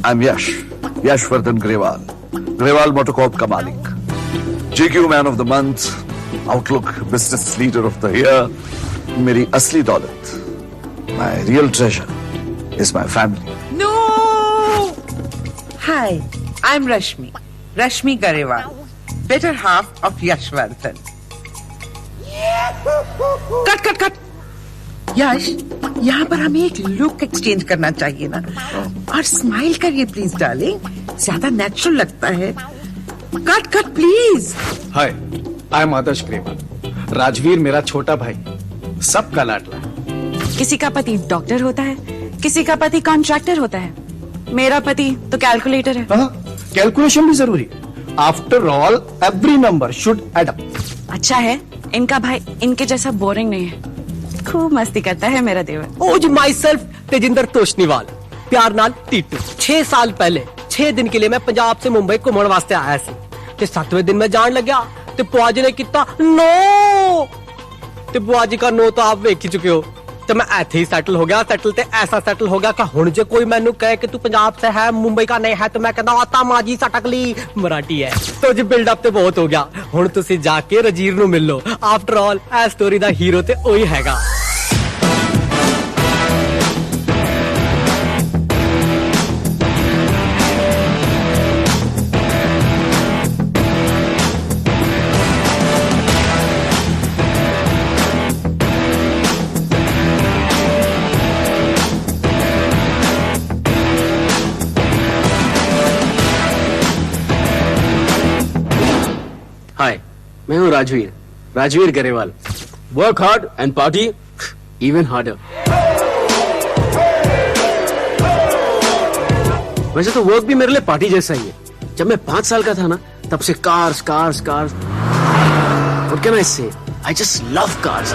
I'm Yashvardhan Grewal. Grewal Motor Corp का मालिक. GQ Man of the Month, Outlook Business Leader of the Year. मेरी असली दौलत, my real treasure is my family. No! Hi, I'm Rashmi. Rashmi Garewal, better half of Yashvardhan. Cut! यश, यहाँ पर हमें एक look exchange करना चाहिए ना, और स्माइल करिए प्लीज डार्लिंग, ज्यादा नेचुरल लगता है. Cut please. Hi, I am Adarsh Grewal. Rajveer मेरा छोटा भाई, सबका लाडला. किसी का पति डॉक्टर होता है, किसी का पति कॉन्ट्रैक्टर होता है. मेरा पति तो कैलकुलेटर है. कैलकुलेशन भी जरूरी. After all every number should add up. अच्छा है इनका भाई इनके जैसा बोरिंग नहीं है. खूब मस्ती करता है मेरा देवर. ओज माई सेल्फ तेजिंदर तोशनीवाल, प्यार नाल टीटू. 6 साल पहले 6 दिन के लिए मैं पंजाब से मुंबई घूमने वास्ते आया सी. ते 7वें दिन मैं जान लग्या ते बुआ जी ने किता नो. ते बुआ जी का नो तो आप देख ही चुके हो. तो मैं ऐथे ही सेटल हो गया. सेटल ते ऐसा सेटल हो गया कि हुण जे कोई मैनू कहे कि तू पंजाब से है मुंबई का नहीं है तो मैं कहना आता माजी सटकली मराठी है. तो जी बिल्डअप ते बहुत हो गया. हुण तुसी जाके रजीर नू मिल लो. आफ्टर ऑल ए स्टोरी दा हीरो ते ओही हैगा. हाय, मैं हूँ Rajveer Grewal. Work hard and party even harder. वैसे तो वर्क भी मेरे लिए पार्टी जैसा ही है. जब मैं 5 साल का था ना, तब से cars. What can I say? I just love cars.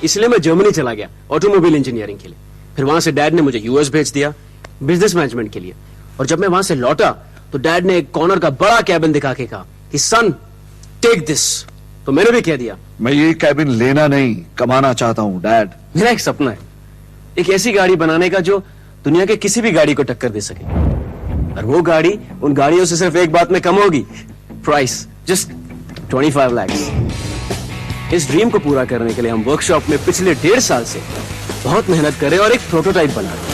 इसलिए मैं जर्मनी चला गया ऑटोमोबाइल इंजीनियरिंग के लिए. फिर वहां से डैड ने मुझे यूएस भेज दिया बिजनेस मैनेजमेंट के लिए. और जब मैं वहां से लौटा तो डैड ने एक कॉर्नर का बड़ा कैबिन दिखा के कहा कि सन टेक दिस. तो मैंने भी कह दिया मैं ये कैबिन लेना नहीं, कमाना चाहता हूँ डैड. मेरा एक सपना है, एक ऐसी गाड़ी बनाने का जो दुनिया के किसी भी गाड़ी को टक्कर दे सके. और वो गाड़ी उन गाड़ियों से सिर्फ एक बात में कम होगी, प्राइस जस्ट 25 लाख. इस ड्रीम को पूरा करने के लिए हम वर्कशॉप में पिछले 1.5 साल से बहुत मेहनत कर रहे हैं और एक प्रोटोटाइप बना रहे हैं.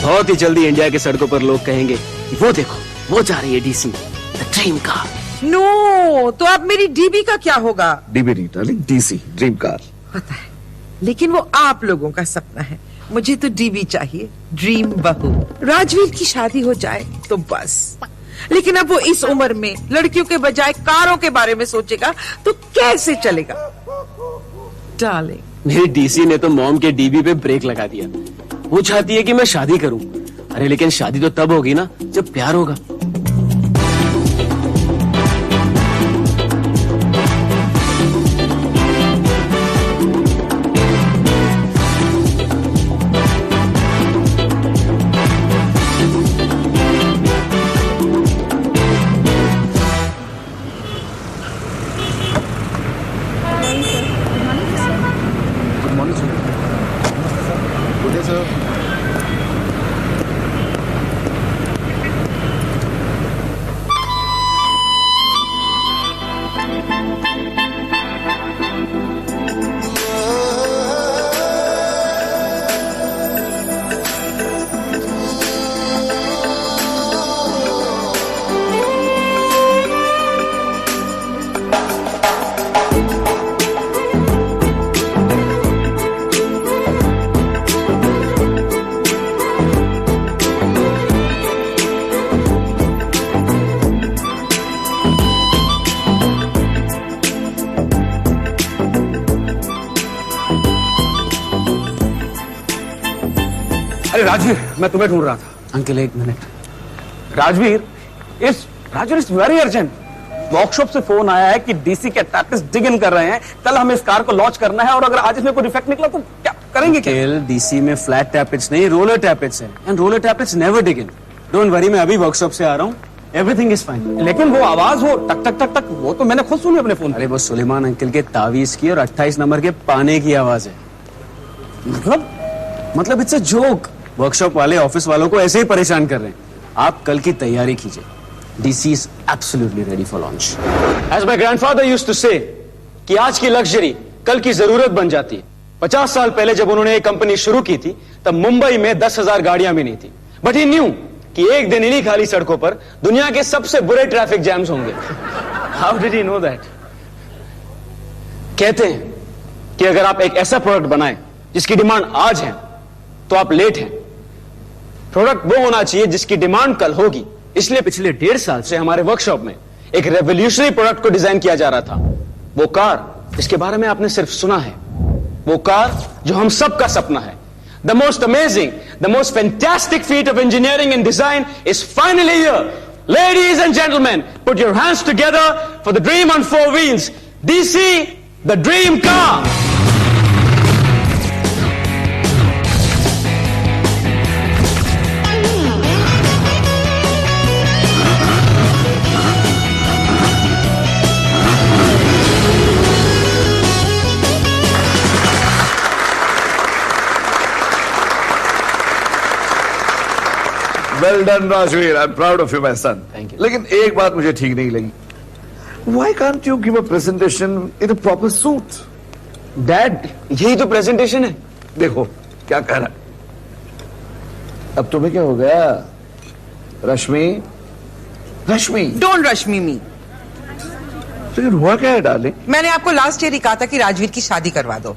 बहुत ही जल्दी इंडिया के सड़कों पर लोग कहेंगे कि वो देखो, वो जा रही है DC, the dream car. No, तो अब मेरी डीबी का क्या होगा? डीबी नहीं डार्लिंग, डीसी, ड्रीम कार. पता है, लेकिन वो आप लोगों का सपना है. मुझे तो डीबी चाहिए, ड्रीम बहू. राजवीर की शादी हो जाए तो बस. लेकिन अब वो इस उम्र में लड़कियों के बजाय कारों के बारे में सोचेगा तो कैसे चलेगा? डार्लिंग, मेरी डीसी ने तो मॉम के डीबी पे ब्रेक लगा दिया. वो चाहती है कि मैं शादी करूं. अरे लेकिन शादी तो तब होगी ना जब प्यार होगा. अरे राजवीर, मैं तुम्हें ढूंढ रहा था. अंकल एक minute. Rajveer is very urgent. Workshop से फोन आया है कि डीसी के टैपिस्ट डिग इन कर रहे हैं. कल हमें इस कार को लॉन्च करना है और अगर आज इसमें कोई डिफेक्ट निकला तो क्या करेंगे? क्या डीसी में फ्लैट टैपिट्स नहीं, रोलर टैपिट्स है. And roller tappets never dig in. Don't worry, मैं अभी वर्कशॉप से आ रहा हूँ. Everything is fine. लेकिन वो आवाज, वो टक टक टक टक, वो तो मैंने खुद सुनी अपने फोन। अरे वो सुलेमान अंकल के तावीज की और 28 नंबर के पाने की आवाज है। मतलब इट्स अ जोक। वर्कशॉप वाले ऑफिस वालों को ऐसे ही परेशान कर रहे हैं। आप कल की तैयारी कीजिए। DC is absolutely ready for launch. As my grandfather used to say कि आज की लग्जरी कल की जरूरत बन जाती है। 50 साल पहले जब उन्होंने ये कंपनी शुरू की थी तब मुंबई में 10,000 गाड़ियां भी नहीं थी। बट ही न्यू कि एक दिन इन्हीं खाली सड़कों पर दुनिया के सबसे बुरे ट्रैफिक जैम्स होंगे। How did he know that? कहते हैं कि अगर आप एक ऐसा प्रोडक्ट बनाएं जिसकी डिमांड आज है तो आप लेट हैं। प्रोडक्ट वो होना चाहिए जिसकी डिमांड कल होगी। इसलिए पिछले 1.5 साल से हमारे वर्कशॉप में एक रेवोल्यूशनरी प्रोडक्ट को डिजाइन किया जा रहा था। वो कार जिसके बारे में आपने सिर्फ सुना है, वो कार जो हम सबका सपना है। The most amazing, the most fantastic feat of engineering and design is finally here. Ladies and gentlemen, put your hands together for the dream on 4 wheels. DC, the dream car. Well done, Rajveer. I'm proud of you, my son. Thank you. लेकिन एक बात मुझे ठीक नहीं लगी. Why can't you give a presentation in a proper suit? Dad, यही तो presentation है। देखो क्या कह रहा है. अब तुम्हें क्या हो गया? रश्मि, रश्मि. डोंट रश मी। तो ये हुआ क्या है डार्लिंग? मैंने आपको लास्ट ईयर ही कहा था कि राजवीर की शादी करवा दो,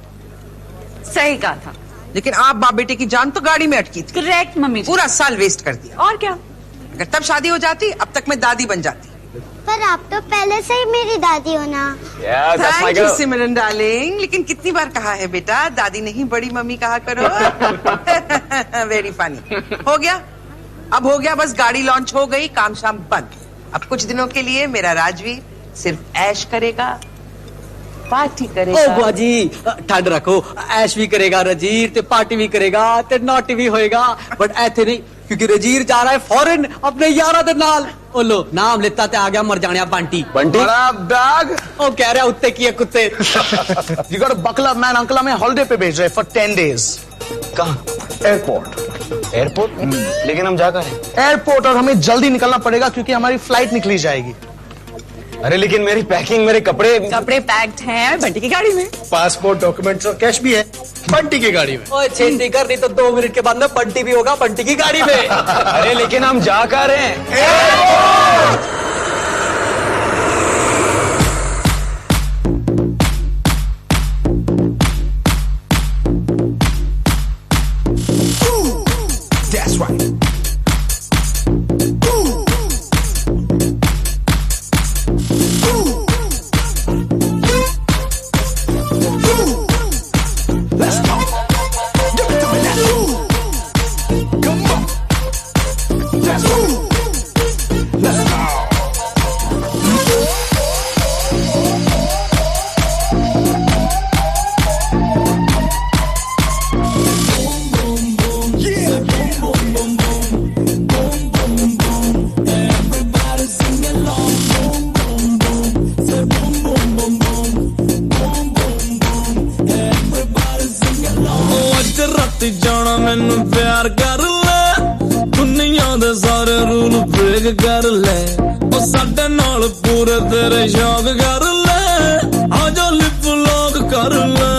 सही कहा था। लेकिन आप बाप बेटे की जान तो गाड़ी में अटकी थी। करेक्ट मम्मी जी। पूरा साल वेस्ट कर दिया। और क्या? अगर तब शादी हो जाती अब तक मैं दादी बन जाती। पर आप तो पहले से ही मेरी दादी हो ना। Yeah, that's my thank you girl. Simran darling. लेकिन कितनी बार कहा है बेटा, दादी नहीं बड़ी मम्मी कहा करो। Very funny. हो गया, अब हो गया, बस गाड़ी लॉन्च हो गई, काम शाम बंद। अब कुछ दिनों के लिए मेरा राजवीर सिर्फ ऐश करेगा, पार्टी ओ करेगा। बुआ जी ठंड रखो, ऐश भी करेगा रजीर ते पार्टी भी करेगा ते नॉटी भी होएगा। बट ऐथे नहीं, क्योंकि रजीर जा रहा है फॉरेन अपने यारा दे नाल। ओ लो नाम लेता ते आ गया मर जाने बंटी। बंटी? बड़ा बैग। ओ कह रहा उत्ते की है कुत्ते। You got to buckle up, man. Uncle हमें हॉलिडे पे भेज रहे for 10 days. कहाँ? एयरपोर्ट। एयरपोर्ट? लेकिन हम जा कर हैं। एयरपोर्ट, और हमें जल्दी निकलना पड़ेगा क्योंकि हमारी फ्लाइट निकली जाएगी। अरे लेकिन मेरी पैकिंग, मेरे कपड़े। कपड़े पैक्ड हैं बंटी की गाड़ी में। पासपोर्ट, डॉक्यूमेंट्स और कैश भी है बंटी की गाड़ी में। ओए छेती कर, नहीं तो 2 मिनट के बाद में बंटी भी होगा बंटी की गाड़ी में। अरे लेकिन हम जा कर रहे हैं। That's right. Let's go. Give it to me now. Come on. Let's go. Let's go. ਅੱਜ ਰਾਤੀ ਜਾਣਾ ਮੈਨੂੰ ਪਿਆਰ ਕਰ ਲੈ, ਦੁਨੀਆ ਦੇ ਸਾਰੇ ਰੂਲ ਬ੍ਰੇਕ ਕਰ ਲੈ, ਉਹ ਸਾਡੇ ਨਾਲ ਪੂਰੇ ਤੇਰੇ ਸ਼ੌਕ ਕਰ ਲੈ, ਆ ਜਾ ਲਿਪ ਲੌਕ ਕਰ ਲੈ।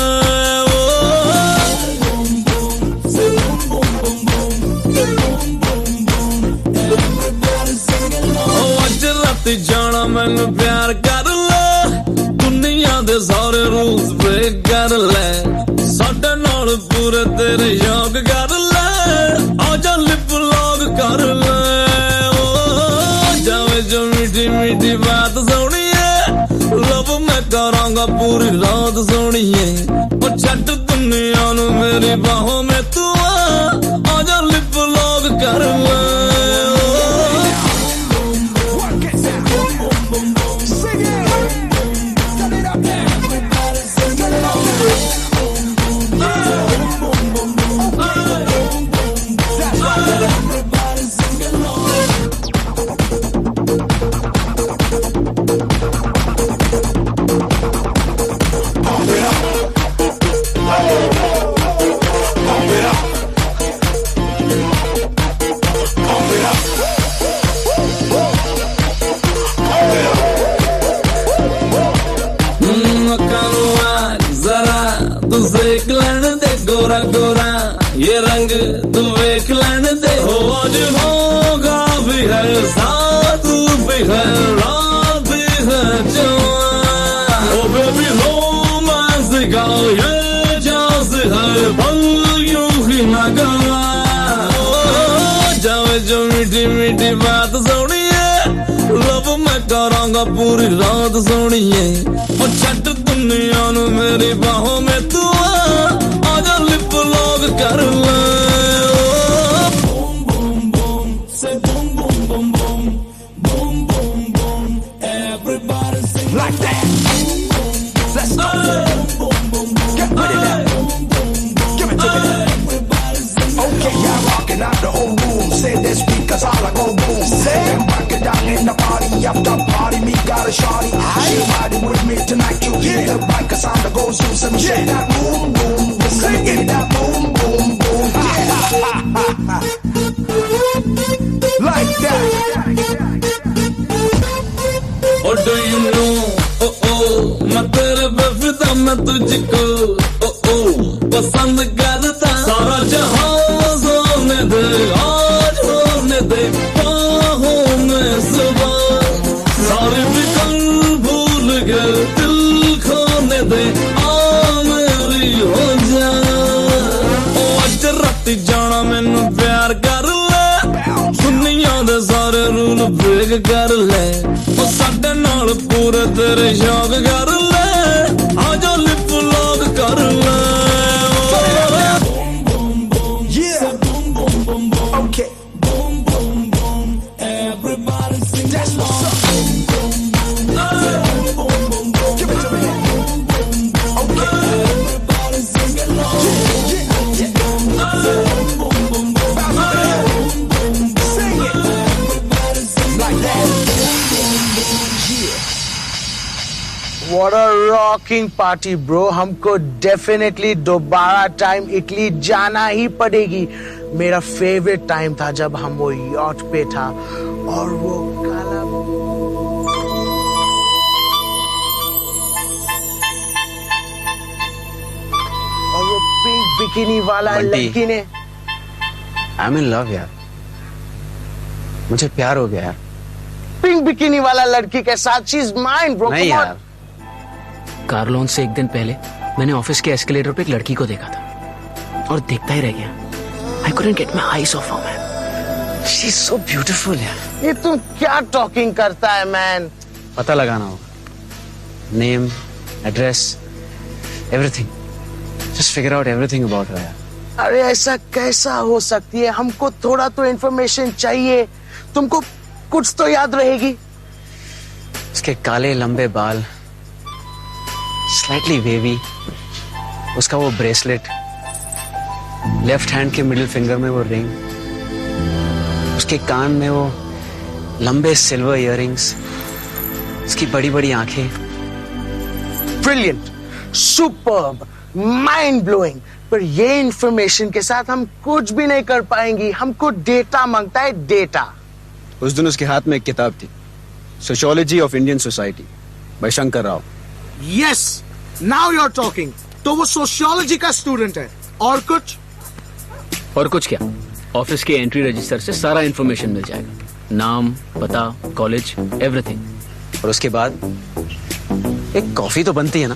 ਉਹ ਅੱਜ ਰਾਤੀ ਜਾਣਾ ਮੈਨੂੰ ਪਿਆਰ ਕਰ ਲੈ, ਦੁਨੀਆ ਦੇ ਸਾਰੇ ਰੂਲਸ ਬ੍ਰੇਕ ਕਰ ਲੈ, ਸਾਡੇ ਨਾਲ ਪੂਰੇ ਤੇਰੇ ਸ਼ੌਕ ਕਰ ਲੈ, ਆ ਜਾ ਲਿਪ ਲੌਕ ਕਰ ਲੈ। ਓ ਜਾਵੇ ਜੋ ਮਿੱਠੀ ਮਿੱਠੀ ਬਾਤ ਸੁਣੀਏ, ਲਵ ਮੈਂ ਕਰਾਂਗਾ ਪੂਰੀ ਰਾਤ ਸੁਣੀਏ, ਉਹ ਛੱਡ ਦੁਨੀਆ ਨੂੰ ਮੇਰੀ ਬਾਹੋਂ ਮੈਂ ਤੂੰ ਆ ਜਾ ਲਿਪ ਲੌਕ ਕਰ ਲੈ। है ये रंग तू देख लेने दे हो आज होगा भी है साथ भी है रात भी है जवान ओ बेबी रोमांस का ये जास है पल यूं ही ना गवा जावे जो मीठी मीठी बात सुनिए लब मैं करांगा पूरी रात सुनिए और छट दुनिया नु मेरी बाहों में तू आजा लिप लॉक कर ले बूम बूम बूम से boom boom boom boom boom boom boom everybody sing like that let's go boom boom boom get ready now give it to me okay yeah rocking out the whole room say this because all I go boom say back it down in the party after party me got a shawty she riding with me tonight you hear the bikers on the go zoom so shake that boom boom boom let me get that boom boom boom like that oh do you know oh oh मैं तेरे पे फिदा मैं तुझको oh oh पसंद करता सारा जहां होने दे आज होने दे बाहों में सुबह सारे फिकर भूल गए दिल खोने दे आ मेरी हो जा ओ अज राती जाना मैनू प्यार कर ले दुनिया दे सारे रूल ब्रेक कर ले ओ साडे नाल पूरे तेरे शौक कर ले आजा लिप लॉक कर ले Yeah. Boom, boom, boom, boom. Okay. Boom, boom, boom. Everybody sing. That's what's up. Boom, boom, boom. Boom, boom, boom, boom. Give it to me. Boom, boom, boom. Okay. Everybody sing along. Yeah, yeah, yeah. Boom, boom, boom, boom. Bounce with it. Boom, boom, boom. Sing it. Everybody sing like that. Boom, boom, boom. Yeah. What a rocking party, bro. हमको definitely दोबारा time Italy जाना ही पड़ेगी. मेरा favourite time था जब हम वो yacht पे था और वो काला और वो पिंक बिकिनी वाला बंटी। लड़की ने आई एम इन लव यार मुझे प्यार हो गया यार पिंक बिकिनी वाला लड़की के साथ शी इज माइन ब्रो. नहीं यार कार लोन से एक दिन पहले मैंने ऑफिस के एस्केलेटर पे एक लड़की को देखा था और देखता ही रह गया. I couldn't get my eyes of her man. She is so beautiful यार. ये तुम क्या टॉकिंग करता है मैन. पता लगाना होगा name address everything just figure out everything about her यार. अरे ऐसा कैसा हो सकती है. हमको थोड़ा तो इन्फॉर्मेशन चाहिए. तुमको कुछ तो याद रहेगी. उसके काले लंबे बाल स्लाइटली वेवी उसका वो ब्रेसलेट लेफ्ट हैंड के मिडिल फिंगर में वो रिंग उसके कान में वो लंबे सिल्वर इयररिंग्स उसकी बड़ी बड़ी आंखें. Brilliant superb mind blowing. पर ये इन्फॉर्मेशन के साथ हम कुछ भी नहीं कर पाएंगे. हमको डेटा मांगता है डेटा. उस दिन उसके हाथ में एक किताब थी sociology of Indian society by Shankar Rao. Yes now you are talking. तो वो सोशियोलॉजी का स्टूडेंट है. और कुछ क्या ऑफिस के एंट्री रजिस्टर से सारा इंफॉर्मेशन मिल जाएगा. नाम पता कॉलेज एवरीथिंग. और उसके बाद एक कॉफी तो बनती है ना.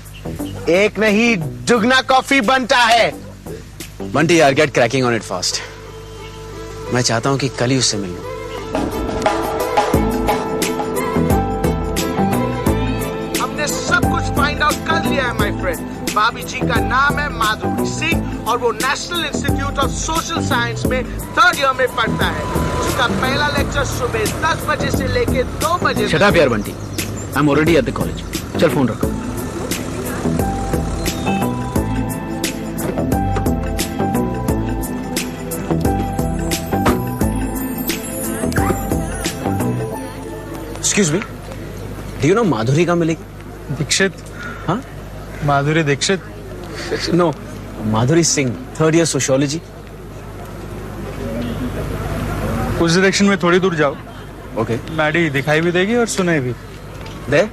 एक नहीं दुगना कॉफी बनता है. बंटी यार get cracking on it fast. मैं चाहता हूं कि कल ही उससे मिलूं. हमने सब कुछ फाइंड आउट कर लिया है माय फ्रेंड. भाभी जी का नाम है माधुरी सिंह और वो national institute of social science में 3rd ईयर में पढ़ता है. उसका पहला लेक्चर सुबह 10 बजे से लेके 2 बजे. शट अप यार Bunty. I am already at the college. चल फोन रखो. Excuse me do you know Madhuri का मिलेगी. दीक्षित. हाँ Madhuri Dixit. No Madhuri Singh 3rd year sociology. उस डायरेक्शन में थोड़ी दूर जाओ. ओके मैडी दिखाई भी देगी और सुने भी. दे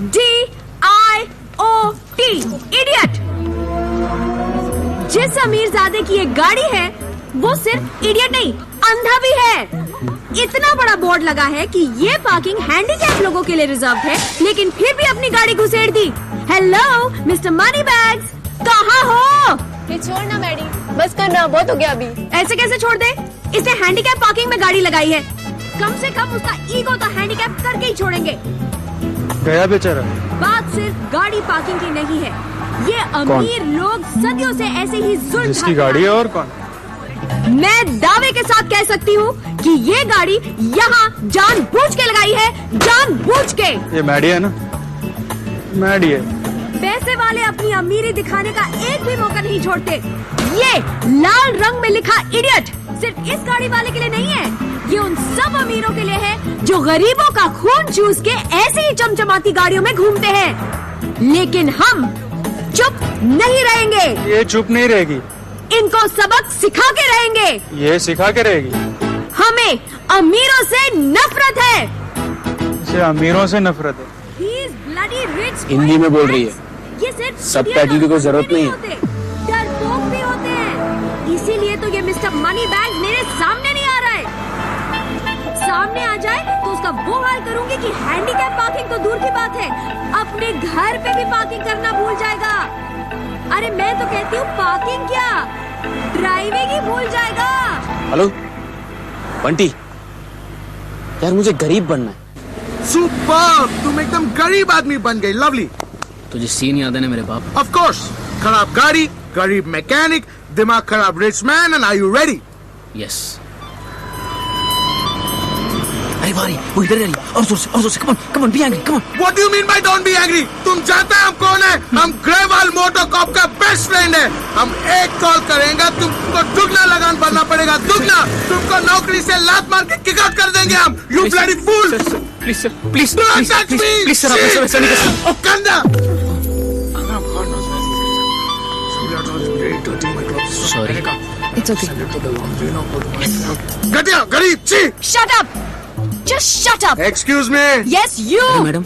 IDI इडियट! जिस अमीरजादे की ये गाड़ी है वो सिर्फ इडियट नहीं, अंधा भी है। इतना बड़ा बोर्ड लगा है कि ये पार्किंग हैंडीकैप लोगों के लिए रिजर्व है, लेकिन फिर भी अपनी गाड़ी घुसेड़ दी। हेलो मिस्टर मनी बैग्स, कहाँ हो? ये छोड़ना मैडी, बस करना, बहुत हो गया अभी। ऐसे कैसे छोड़ दे? इसने हैंडीकैप पार्किंग में गाड़ी लगाई है, कम से कम उसका ईगो तो हैंडीकैप करके ही छोड़ेंगे। गया बेचारा। बात सिर्फ गाड़ी पार्किंग की नहीं है, ये अमीर लोग सदियों से ऐसे ही जुल्म जिसकी गाड़ी है और कौन? मैं दावे के साथ कह सकती हूँ कि ये गाड़ी यहाँ जानबूझ के लगाई है, जानबूझ के। ये मैडी है ना? मैडी है। पैसे वाले अपनी अमीरी दिखाने का एक भी मौका नहीं छोड़ते। ये लाल रंग में लिखा इडियट सिर्फ इस गाड़ी वाले के लिए नहीं है, ये उन सब अमीरों के लिए है जो गरीबों का खून चूस के ऐसे ही चमचमाती गाड़ियों में घूमते हैं। लेकिन हम चुप नहीं रहेंगे। ये चुप नहीं रहेगी, इनको सबक सिखा के रहेंगे। ये सिखा के रहेगी। हमें अमीरों से नफरत है। इसे अमीरों से नफरत है। He is bloody rich Hindi में बोल रही है। ये सिर्फ सबटाइटल की कोई जरूरत नहीं है। डरपोक भी होते हैं, इसीलिए तो ये मिस्टर मनी बैग मेरे सामने नहीं आ रहा है। सामने आ जाए तो उसका वो हाल करूंगी कि हैंडीकैप पार्किंग तो दूर की बात है, अपने घर पे भी पार्किंग करना भूल जाएगा। अरे मैं तो कहती हूँ पार्किंग क्या, ड्राइविंग ही भूल जाएगा। हेलो बंटी, यार मुझे गरीब बनना है। सुपर, तुम एकदम गरीब आदमी बन गई। लवली। तुझे सीन याद है ना मेरे बाप? ऑफ कोर्स, खराब गाड़ी, गरीब मैकेनिक, दिमाग खराब rich man, and are you ready? Yes. अरे भाई वो इधर रही, और जोर से, come on be angry, come on. What do you mean by don't be angry? तुम जानते हैं हम कौन है? हम ग्रेवाल मोटर कॉप का बेस्ट फ्रेंड है। हम एक कॉल करेंगे, तुमको दुगना लगान भरना पड़ेगा, दुगना। तुमको नौकरी से लात मार के किक आउट कर देंगे हम। You bloody fool! Please sir, please Don't touch me! Please sir, आप ऐसा नहीं कर सकते। ओ कंधा! सॉरी। It's okay. घटिया, गरीब, छी! Shut up! Just shut up! Excuse me! Yes, you! अरे मैडम,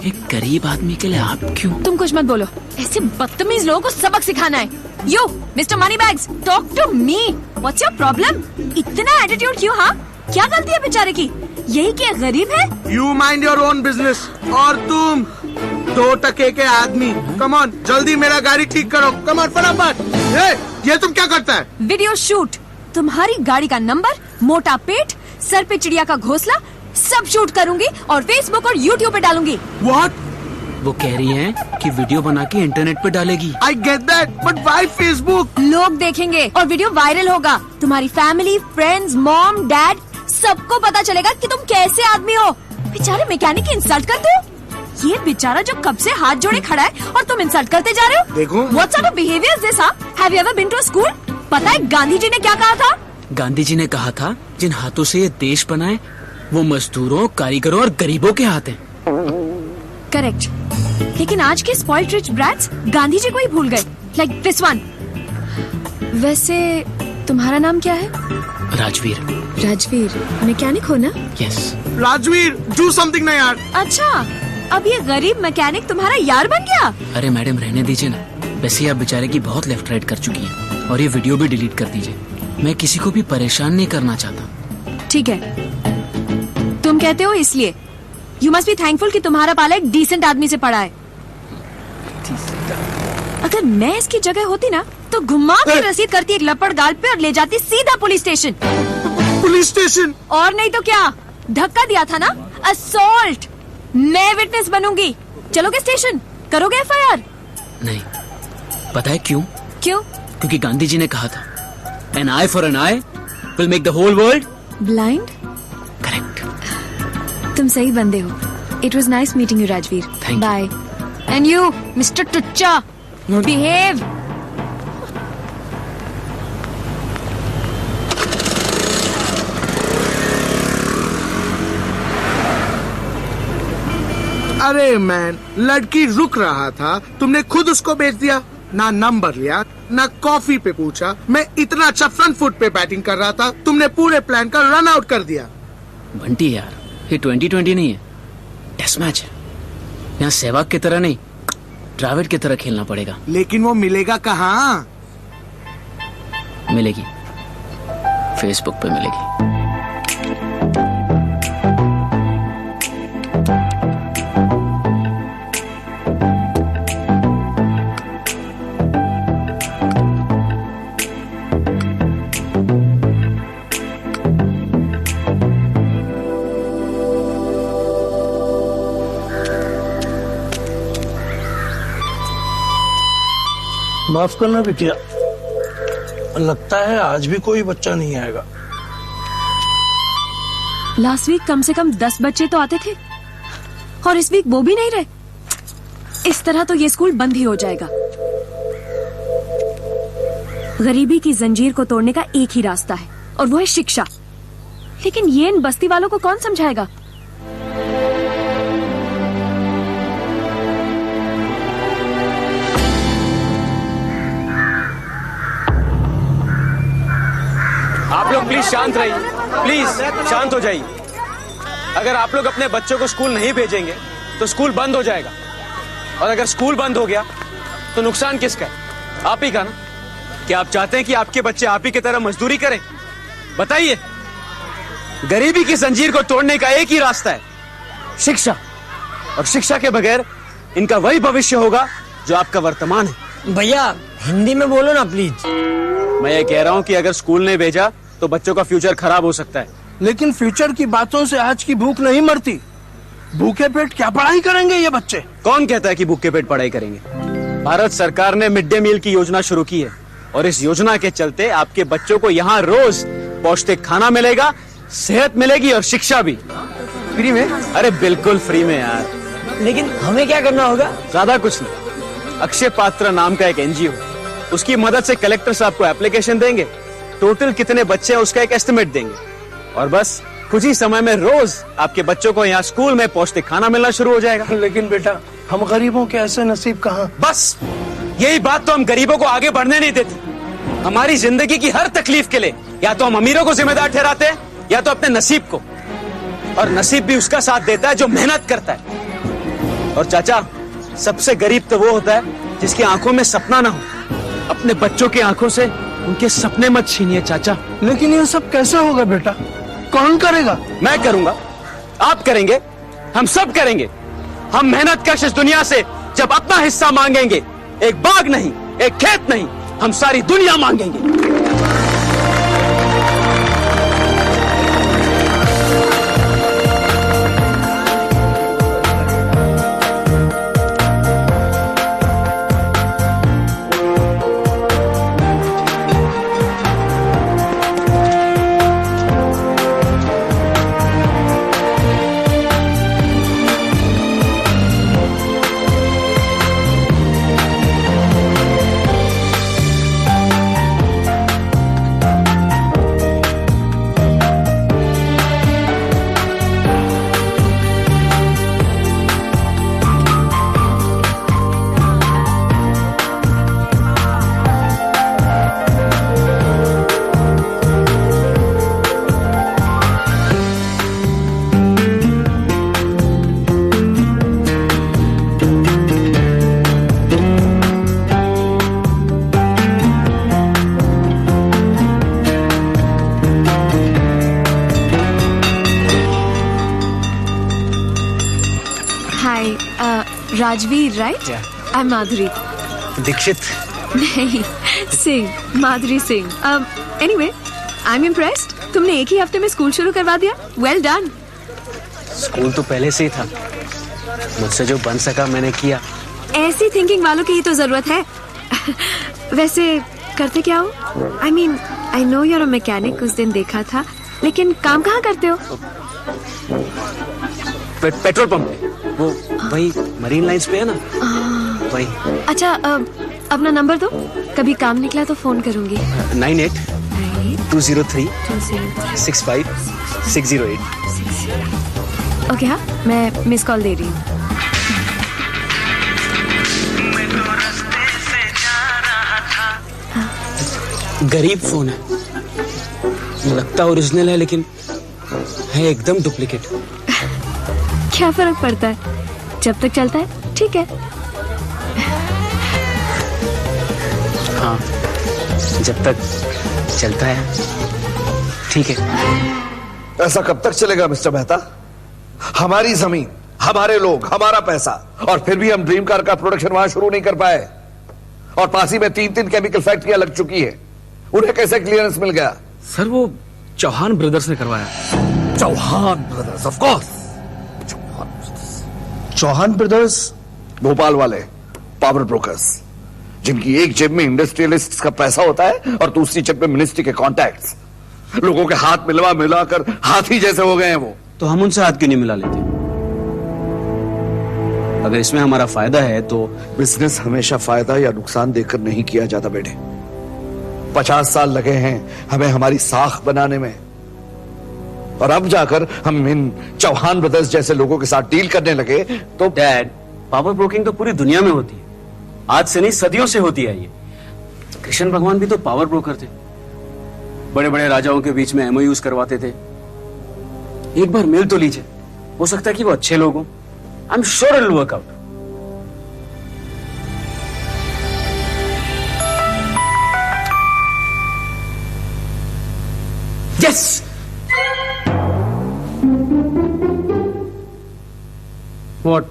एक गरीब आदमी के लिए आप क्यों? तुम कुछ मत बोलो, ऐसे बदतमीज लोगों को सबक सिखाना है। You, Mr. Moneybags, talk to me. What's your problem? इतना एटीट्यूड क्यों? हाँ, क्या गलती है बेचारे की? यही क्या गरीब है? You mind your own business. और तुम 2 टके के आदमी, कम ऑन, जल्दी मेरा गाड़ी ठीक करो, कम ऑन, फटाफट। ये तुम क्या करता है? वीडियो शूट, तुम्हारी गाड़ी का नंबर, मोटा पेट, सर पे चिड़िया का घोंसला, सब शूट करूंगी और फेसबुक और यूट्यूब पे डालूंगी। What? वो कह रही हैं कि वीडियो बना के इंटरनेट पे डालेगी। I get that, but why Facebook? लोग देखेंगे और वीडियो वायरल होगा। तुम्हारी फैमिली, फ्रेंड्स, मॉम, डैड, सबको पता चलेगा कि तुम कैसे आदमी हो। बेचारे मैकेनिक की इंसल्ट करते हो। ये बेचारा जो कब से हाथ जोड़े खड़ा है और तुम इंसल्ट करते जा रहे हो। देखो। What sort of behavior is this, huh? Have you ever been to a school? पता है गांधी जी ने क्या कहा था? गांधी जी ने कहा था, जिन हाथों से ये देश बनाए वो मजदूरों, कारीगरों और गरीबों के हाथ हैं। करेक्ट, लेकिन आज के spoiled rich brats Gandhi ji को ही भूल गए, लाइक दिस वन। वैसे तुम्हारा नाम क्या है? राजवीर। राजवीर, मैकेनिक हो ना? यस। राजवीर, do something ना यार। अच्छा, अब ये गरीब मैकेनिक तुम्हारा यार बन गया? अरे मैडम रहने दीजिए ना, वैसे ही आप बेचारे की बहुत लेफ्ट राइट कर चुकी हैं और ये वीडियो भी डिलीट कर दीजिए। मैं किसी को भी परेशान नहीं करना चाहता। ठीक है, तुम कहते हो इसलिए। यू मस्ट बी थैंकफुल कि तुम्हारा पाला एक डिसेंट आदमी से पड़ा है। अगर मैं इसकी जगह होती ना तो घुमा के रसीद करती एक लपड़ गाल पे और ले जाती सीधा पुलिस स्टेशन। Police station? और नहीं तो क्या, धक्का दिया था ना, असॉल्ट। मैं विटनेस बनूंगी। चलोगे स्टेशन? करोगे FIR? नहीं, पता है क्यों? क्यों? क्योंकि गांधी जी ने कहा था, an eye for an eye will make the whole world blind? Correct. तुम सही बंदे हो। It was nice meeting you, Rajveer. Thank you. Bye. And you, Mr. Tucha, behave. अरे मैन, लड़की रुक रहा था, तुमने खुद उसको बेच दिया। ना नंबर लिया, ना कॉफी पे पूछा। मैं इतना अच्छा फ्रंट फुट पे बैटिंग कर रहा था, तुमने पूरे प्लान का रन आउट कर दिया। बंटी यार, ये 2020 नहीं है, टेस्ट मैच है। यहाँ सहवाग की तरह नहीं, ड्राइवर की तरह खेलना पड़ेगा। लेकिन वो मिलेगा कहाँ? मिलेगी, फेसबुक पे मिलेगी। माफ करना बिटिया, लगता है आज भी कोई बच्चा नहीं आएगा। लास्ट वीक कम से कम 10 बच्चे तो आते थे और इस वीक वो भी नहीं रहे। इस तरह तो ये स्कूल बंद ही हो जाएगा। गरीबी की जंजीर को तोड़ने का एक ही रास्ता है और वो है शिक्षा। लेकिन ये इन बस्ती वालों को कौन समझाएगा? आप लोग प्लीज शांत रहिए, प्लीज शांत हो जाइए। अगर आप लोग अपने बच्चों को स्कूल नहीं भेजेंगे तो स्कूल बंद हो जाएगा, और अगर स्कूल बंद हो गया तो नुकसान किसका है? आप ही का ना। क्या आप चाहते हैं कि आपके बच्चे आप ही की तरह मजदूरी करें? बताइए। गरीबी की जंजीर को तोड़ने का एक ही रास्ता है, शिक्षा। और शिक्षा के बगैर इनका वही भविष्य होगा जो आपका वर्तमान है। भैया हिंदी में बोलो ना प्लीज। मैं ये कह रहा हूँ कि अगर स्कूल नहीं भेजा तो बच्चों का फ्यूचर खराब हो सकता है। लेकिन फ्यूचर की बातों से आज की भूख नहीं मरती। भूखे पेट क्या पढ़ाई करेंगे ये बच्चे? कौन कहता है कि भूखे पेट पढ़ाई करेंगे? भारत सरकार ने मिड डे मील की योजना शुरू की है, और इस योजना के चलते आपके बच्चों को यहाँ रोज पौष्टिक खाना मिलेगा, सेहत मिलेगी और शिक्षा भी फ्री में। अरे बिल्कुल फ्री में यार। लेकिन हमें क्या करना होगा? ज्यादा कुछ नहीं। अक्षय पात्र नाम का एक एनजीओ, उसकी मदद से कलेक्टर साहब को एप्लीकेशन देंगे, टोटल कितने बच्चे हैं उसका एक एस्टिमेट देंगे, और बस कुछ ही समय में रोज आपके बच्चों को यहाँ स्कूल में पौष्टिक खाना मिलना शुरू हो जाएगा। लेकिन बेटा हम गरीबों के ऐसे नसीब कहाँ? बस यही बात तो हम गरीबों को आगे बढ़ने नहीं देती। हमारी जिंदगी की हर तकलीफ के लिए या तो हम अमीरों को जिम्मेदार ठहराते हैं या तो अपने नसीब को, और नसीब भी उसका साथ देता है जो मेहनत करता है। और चाचा, सबसे गरीब तो वो होता है जिसकी आंखों में सपना ना हो। अपने बच्चों की आंखों से उनके सपने मत छीनिए चाचा। लेकिन ये सब कैसे होगा बेटा? कौन करेगा? मैं करूंगा, आप करेंगे, हम सब करेंगे। हम मेहनत कश इस दुनिया से जब अपना हिस्सा मांगेंगे, एक बाग नहीं, एक खेत नहीं, हम सारी दुनिया मांगेंगे। Rajveer, right? I am Madhuri. Dixit नहीं, Singh, Madhuri Singh. Anyway, I am impressed. तुमने एक ही हफ्ते में स्कूल शुरू करवा दिया। Well done. स्कूल तो पहले से ही था, मुझसे जो बन सका मैंने किया। ऐसी थिंकिंग वालों की ही तो जरूरत है। वैसे करते क्या हो? I mean, I know you're a mechanic, उस दिन देखा था, लेकिन काम कहाँ करते हो? पेट्रोल पंप पे, वो वही मरीन लाइंस पे है ना, वही। अच्छा, अपना नंबर दो, कभी काम निकला तो फोन करूंगी। 98-203-65-608। ओके, हाँ, मैं मिस कॉल दे रही हूँ। गरीब फोन है, लगता ओरिजिनल है लेकिन है एकदम डुप्लीकेट। क्या फर्क पड़ता है, जब तक चलता है ठीक है। हाँ, जब तक चलता है ठीक है। ऐसा कब तक चलेगा मिस्टर मेहता? हमारी जमीन, हमारे लोग, हमारा पैसा, और फिर भी हम ड्रीम कार का प्रोडक्शन वहां शुरू नहीं कर पाए। और पासी में 3 केमिकल फैक्ट्रियां लग चुकी है। उन्हें कैसे क्लियरेंस मिल गया? सर वो चौहान ब्रदर्स ने करवाया। Chauhan brothers, of course. Chauhan brothers Bhopal वाले पावर ब्रोकर्स, जिनकी एक जेब में इंडस्ट्रियलिस्ट्स का पैसा होता है और दूसरी जेब में मिनिस्ट्री के कॉन्टैक्ट्स। लोगों के हाथ मिलाकर हाथी जैसे हो गए हैं वो। तो हम उनसे हाथ क्यों नहीं मिला लेते? अगर इसमें हमारा फायदा है तो। बिजनेस हमेशा फायदा या नुकसान देखकर नहीं किया जाता बेटे। 50 साल लगे हैं हमें हमारी साख बनाने में, और अब जाकर हम इन चौहान ब्रदर्स जैसे लोगों के साथ डील करने लगे तो। डैड, पावर ब्रोकिंग तो पूरी दुनिया में होती है, आज से नहीं सदियों से होती है ये। कृष्ण भगवान भी तो पावर ब्रोकर थे, बड़े बड़े राजाओं के बीच में एमओयूज करवाते थे। एक बार मिल तो लीजिए, हो सकता है कि वो अच्छे लोग हों। I am sure it will work out. Yes, what?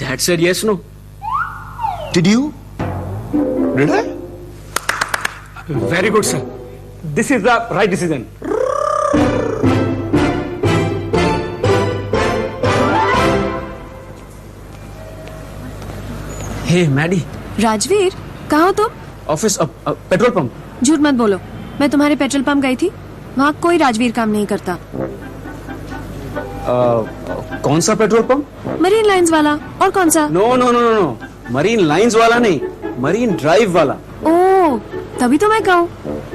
Dad said yes, no. Did you? Did I? Very good, sir. This is the right decision. Hey Maddy. Rajveer, कहाँ हो तुम? Office, petrol pump. झूठ मत बोलो, मैं तुम्हारे पेट्रोल पंप गई थी, वहाँ कोई राजवीर काम नहीं करता। कौन सा पेट्रोल पंप? मरीन लाइंस वाला। और कौन सा? No no no no, Marine Lines वाला नहीं, मरीन ड्राइव वाला। ओह, तभी तो मैं कहूँ,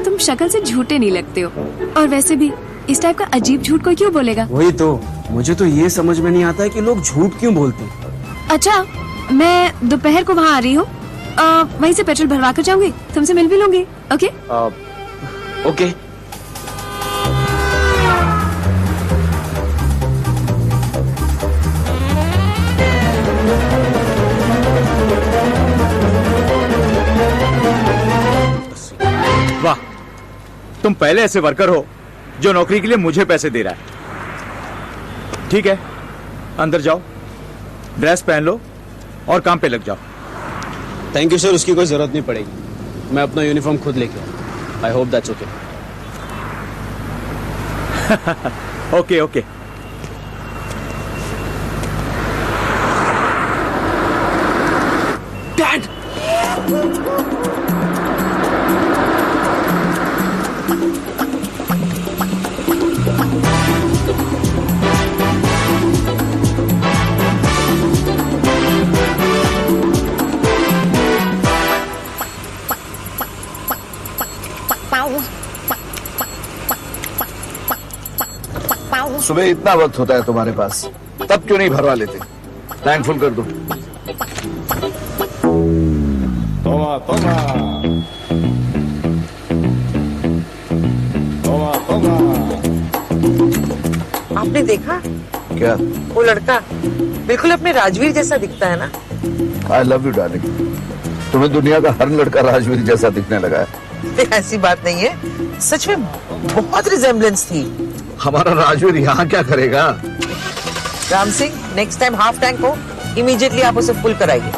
तुम शक्ल से झूठे नहीं लगते हो। और वैसे भी इस टाइप का अजीब झूठ कोई क्यों बोलेगा? वही तो, मुझे तो ये समझ में नहीं आता है कि लोग झूठ क्यों बोलते हैं। अच्छा, मैं दोपहर को वहाँ आ रही हूँ, वहीं से पेट्रोल भरवा कर जाऊंगी, तुमसे मिल भी लूंगी। ओके? ओके। वाह, तुम पहले ऐसे वर्कर हो जो नौकरी के लिए मुझे पैसे दे रहा है। ठीक है, अंदर जाओ, ड्रेस पहन लो और काम पे लग जाओ। थैंक यू सर, उसकी कोई जरूरत नहीं पड़ेगी, मैं अपना यूनिफॉर्म खुद लेके आऊं। I hope that's okay. Okay okay. Dad, सुबह इतना वक्त होता है तुम्हारे पास, तब क्यों नहीं भरवा लेते? टैंक फुल कर दो। Toma, toma. Toma, toma. आपने देखा क्या? वो लड़का बिल्कुल अपने राजवीर जैसा दिखता है ना। आई लव यू डार्लिंग, तुम्हें दुनिया का हर लड़का राजवीर जैसा दिखने लगा है। ऐसी बात नहीं है, सच में बहुत रिजेम्बलेंस थी। हमारा राजवीर यहाँ क्या करेगा? Ram Singh, next time half tank हो, इमीडिएटली आप उसे फुल कराइए।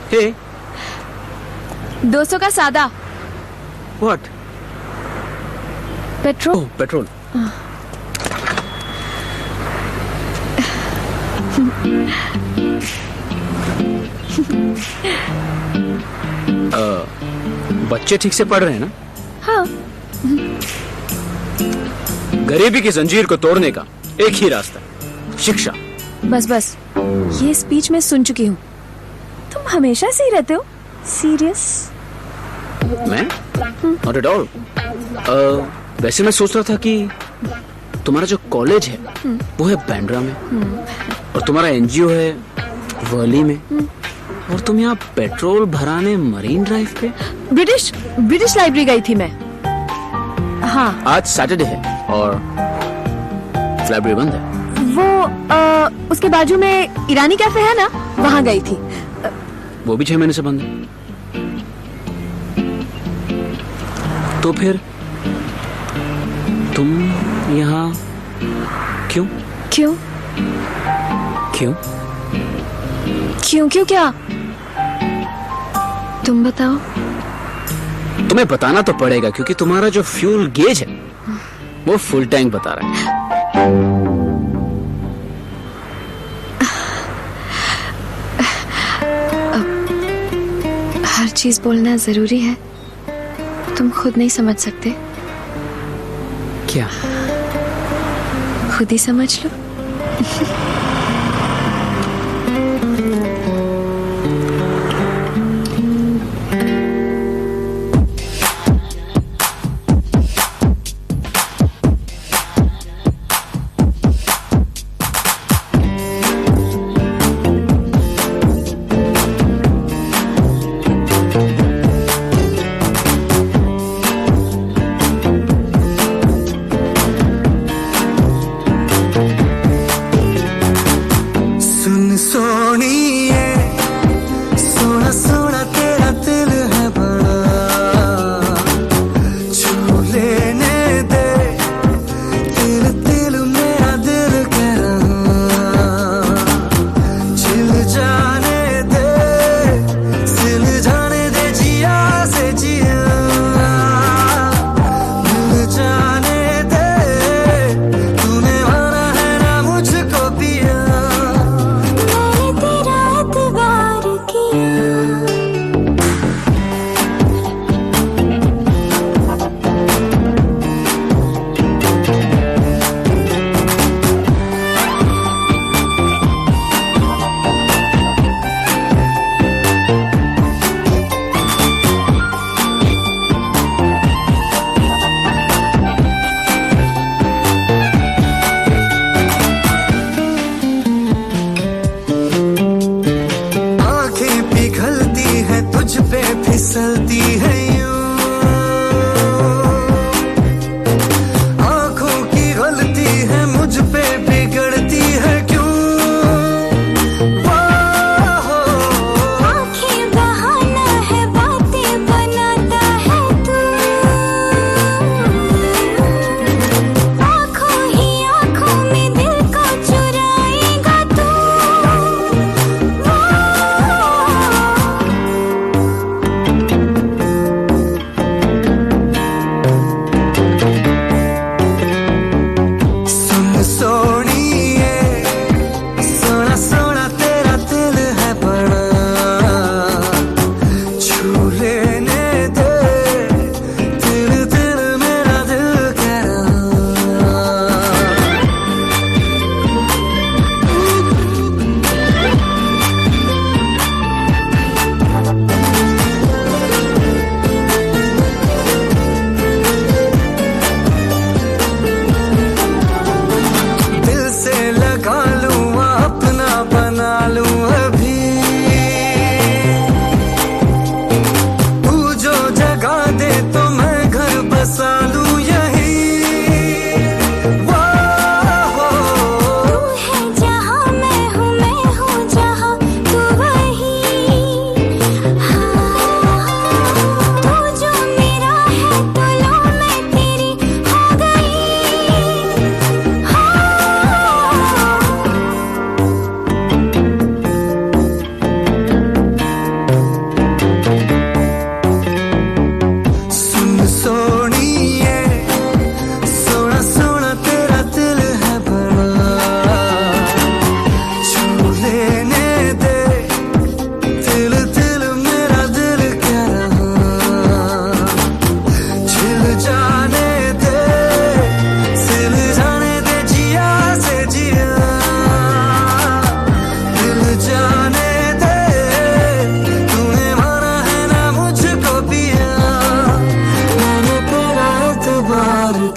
हे, 200 का सादा। व्हाट? पेट्रोल। Oh, petrol. बच्चे ठीक से पढ़ रहे हैं ना? हाँ। गरीबी की जंजीर को तोड़ने का एक ही रास्ता है, शिक्षा। बस बस, ये स्पीच मैं सुन चुकी हूँ। तुम हमेशा से ही रहते हो सीरियस। मैं? Not at all. वैसे मैं सोच रहा था कि तुम्हारा जो कॉलेज है वो है बैंड्रा में और तुम्हारा एनजीओ है वर्ली में और तुम यहाँ पेट्रोल भराने मरीन ड्राइव पे। ब्रिटिश लाइब्रेरी गई थी मैं। हाँ, आज सैटरडे है और लाइब्रेरी बंद है। वो उसके बाजू में ईरानी कैफे है ना, वहाँ गई थी। वो भी 6 महीने से बंद है। तो फिर तुम यहाँ क्यों? क्यों क्यों? क्यों क्यों क्या? तुम बताओ। तुम्हें बताना तो पड़ेगा क्योंकि तुम्हारा जो फ्यूल गेज है वो फुल टैंक बता रहा है। हर चीज बोलना जरूरी है? तुम खुद नहीं समझ सकते? क्या? खुद ही समझ लो।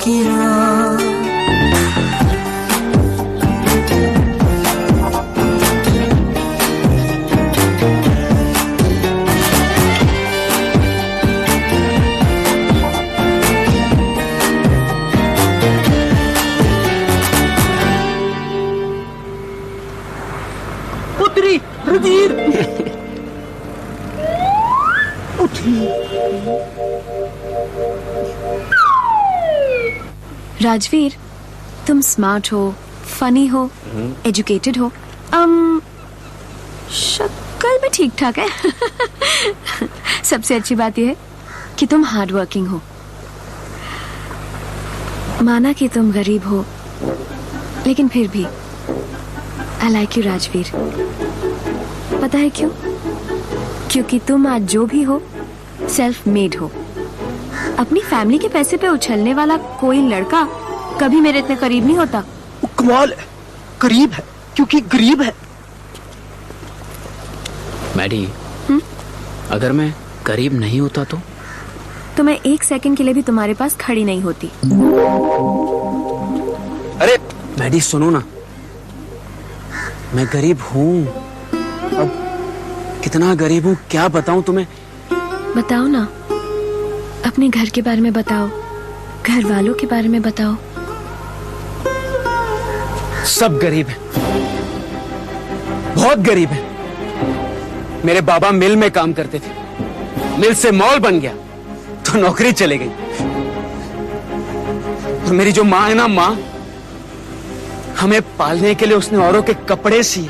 अखियां पुत्री रणवीर राजवीर, तुम स्मार्ट हो, फनी हो, एजुकेटेड हो, शक्ल भी ठीक ठाक है। सबसे अच्छी बात यह है कि तुम हार्ड वर्किंग हो। माना कि तुम गरीब हो, लेकिन फिर भी आई लाइक यू राजवीर। पता है क्यों? क्योंकि तुम आज जो भी हो सेल्फ मेड हो। अपनी फैमिली के पैसे पे उछलने वाला कोई लड़का कभी मेरे इतने करीब नहीं होता। वो कमाल है, करीब है क्योंकि गरीब है। मैडी, अगर मैं करीब नहीं होता तो मैं एक सेकंड के लिए भी तुम्हारे पास खड़ी नहीं होती। अरे मैडी सुनो ना, मैं गरीब हूँ। अब कितना गरीब हूँ क्या बताऊं तुम्हें? बताओ ना, अपने घर के बारे में बताओ, घर वालों के बारे में बताओ। सब गरीब हैं, बहुत गरीब हैं। मेरे बाबा मिल में काम करते थे, मिल से मॉल बन गया तो नौकरी चले गई। और मेरी जो माँ है ना, माँ, हमें पालने के लिए उसने औरों के कपड़े सिए,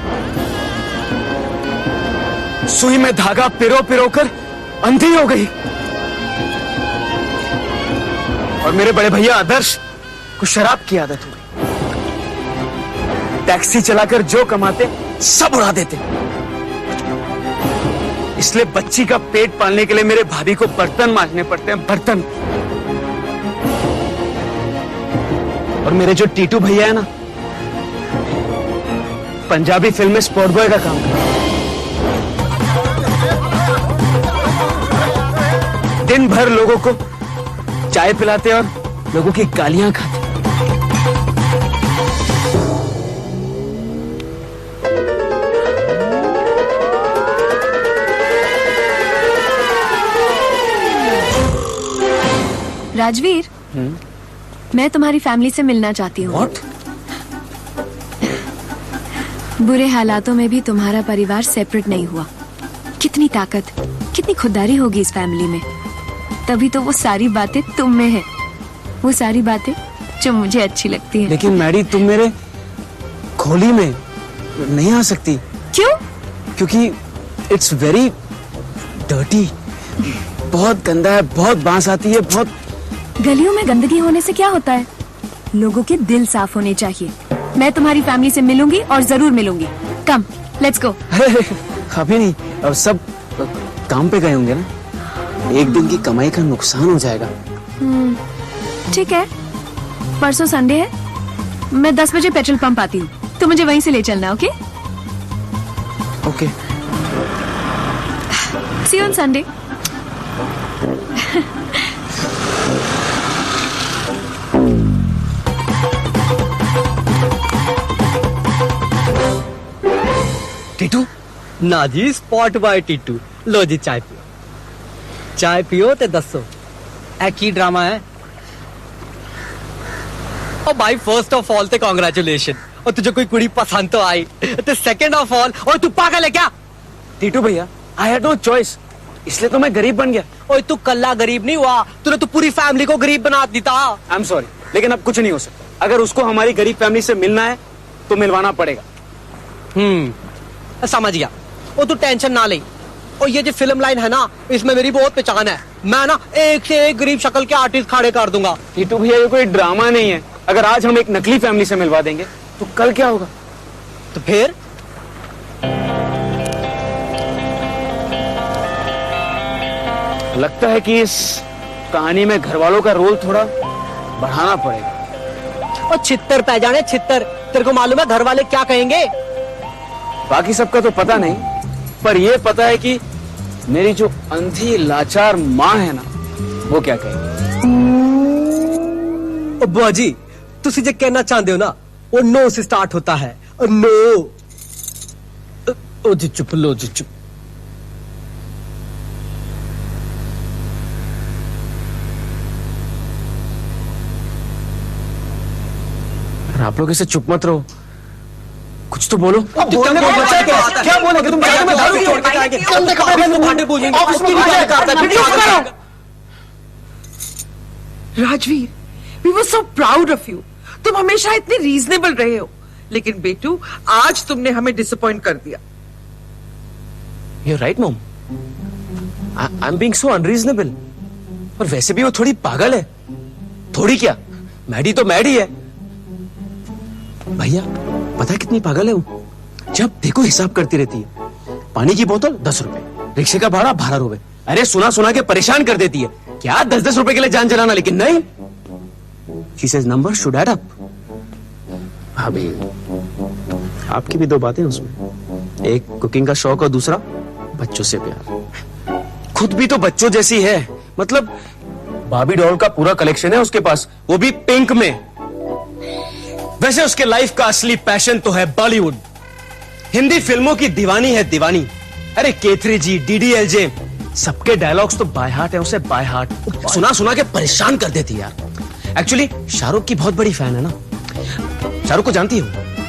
सुई में धागा पिरो पिरो कर अंधी हो गई। और मेरे बड़े भैया आदर्श को शराब की आदत हो गई। टैक्सी चलाकर जो कमाते सब उड़ा देते। इसलिए बच्ची का पेट पालने के लिए मेरे भाभी को बर्तन मांजने पड़ते हैं, बर्तन। और मेरे जो टीटू भैया है ना, पंजाबी फिल्म में स्पॉट बॉय का काम करते। दिन भर लोगों को चाय पिलाते और लोगों की गालियां खाते। राजवीर, मैं तुम्हारी फैमिली से मिलना चाहती हूँ। What? बुरे हालातों में भी तुम्हारा परिवार सेपरेट नहीं हुआ। कितनी ताकत, कितनी खुददारी होगी इस फैमिली में। तभी तो वो सारी बातें तुम में है, वो सारी बातें जो मुझे अच्छी लगती है। लेकिन मैडी, तुम मेरे खोली में नहीं आ सकती। क्यों? क्योंकि इट्स वेरी डर्टी, बहुत गंदा है, बहुत बांस आती है, बहुत। गलियों में गंदगी होने से क्या होता है? लोगों के दिल साफ होने चाहिए। मैं तुम्हारी फैमिली से मिलूंगी और जरूर मिलूंगी। कम, लेट्स गो। अभी नहीं, अब सब काम पे गए होंगे ना। एक दिन की कमाई का नुकसान हो जाएगा। ठीक है, परसों संडे है, मैं 10 बजे पेट्रोल पंप आती हूँ, तो मुझे वहीं से ले चलना। Okay okay, see you on Sunday. Titu? ना जी, स्पॉट बॉय टीटू। लो जी चाय पियो, चाय पियो ते दसो ए की ड्रामा है। ओ भाई, फर्स्ट ऑफ ऑल ते कांग्रेचुलेशन। और तुझे कोई कुड़ी पसंद तो आई। ते सेकंड ऑफ ऑल, और तू पागल है क्या? टीटू भैया, आई हैड नो चॉइस, इसलिए तो मैं गरीब बन गया। ओए तू कल्ला गरीब नहीं हुआ, तूने तो पूरी फैमिली को गरीब बना देता। आई एम सॉरी, लेकिन अब कुछ नहीं हो सकता। अगर उसको हमारी गरीब फैमिली से मिलना है तो मिलवाना पड़ेगा। समझ गया। और तू टेंशन ना ले। और ये जो फिल्म लाइन है ना, इसमें मेरी बहुत पहचान है। मैं ना एक से एक गरीब शक्ल के आर्टिस्ट खड़े कर दूंगा। टीटू भैया, ये कोई ड्रामा नहीं है। अगर आज हम एक नकली फैमिली से मिलवा देंगे तो कल क्या होगा? तो फिर लगता है कि इस कहानी में घर वालों का रोल थोड़ा बढ़ाना पड़ेगा। और छित्तर पै जाने, छित्तर। तेरे को मालूम है घर वाले क्या कहेंगे? बाकी सबका तो पता नहीं, पर यह पता है कि मेरी जो अंधी लाचार माँ है ना, वो क्या कहेगी। ओ बुआ जी तुसी जे कहना चाहते हो ना वो नो से स्टार्ट होता है नो। ओ जी चुप लो जी चुप। आप लोग ऐसे चुप मत रहो, कुछ तो बोलो। क्या बोलोगे तुम? दारू छोड़ के जाएंगे, गंदे कपड़े में भांडे पूजेंगे, ऑफिस में भी जाकर आता है, फिर चुप करो। Rajveer, we were so proud of you. तुम हमेशा इतने रीजनेबल रहे हो, लेकिन बेटू आज तुमने हमें डिसअपॉइंट कर दिया। You're right, Mom. I'm being so unreasonable. और वैसे भी वो थोड़ी पागल है। थोड़ी क्या, मैडी तो मैडी है। भैया पता है कितनी पागल है वो? जब देखो हिसाब करती रहती है। पानी की बोतल 10 रुपए, रिक्शे का भाड़ा 12 रुपए। अरे सुना सुना के परेशान कर देती है। क्या 10-10 रुपए के लिए जान जलाना, लेकिन नहीं। She says numbers should add up. भाभी आपकी भी दो बातें उसमें, एक कुकिंग का शौक और दूसरा बच्चों से प्यार। खुद भी तो बच्चों जैसी है, मतलब बाबी डॉल का पूरा कलेक्शन है उसके पास, वो भी पिंक में। वैसे उसके लाइफ का असली पैशन तो है बॉलीवुड, हिंदी फिल्मों की दीवानी है दीवानी। अरे K3G, DDLJ, सबके डायलॉग्स तो बाय हार्ट है उसे, बाय हार्ट। सुना सुना के परेशान कर देती है यार। एक्चुअली शाहरुख की बहुत बड़ी फैन है ना। शाहरुख को जानती हो?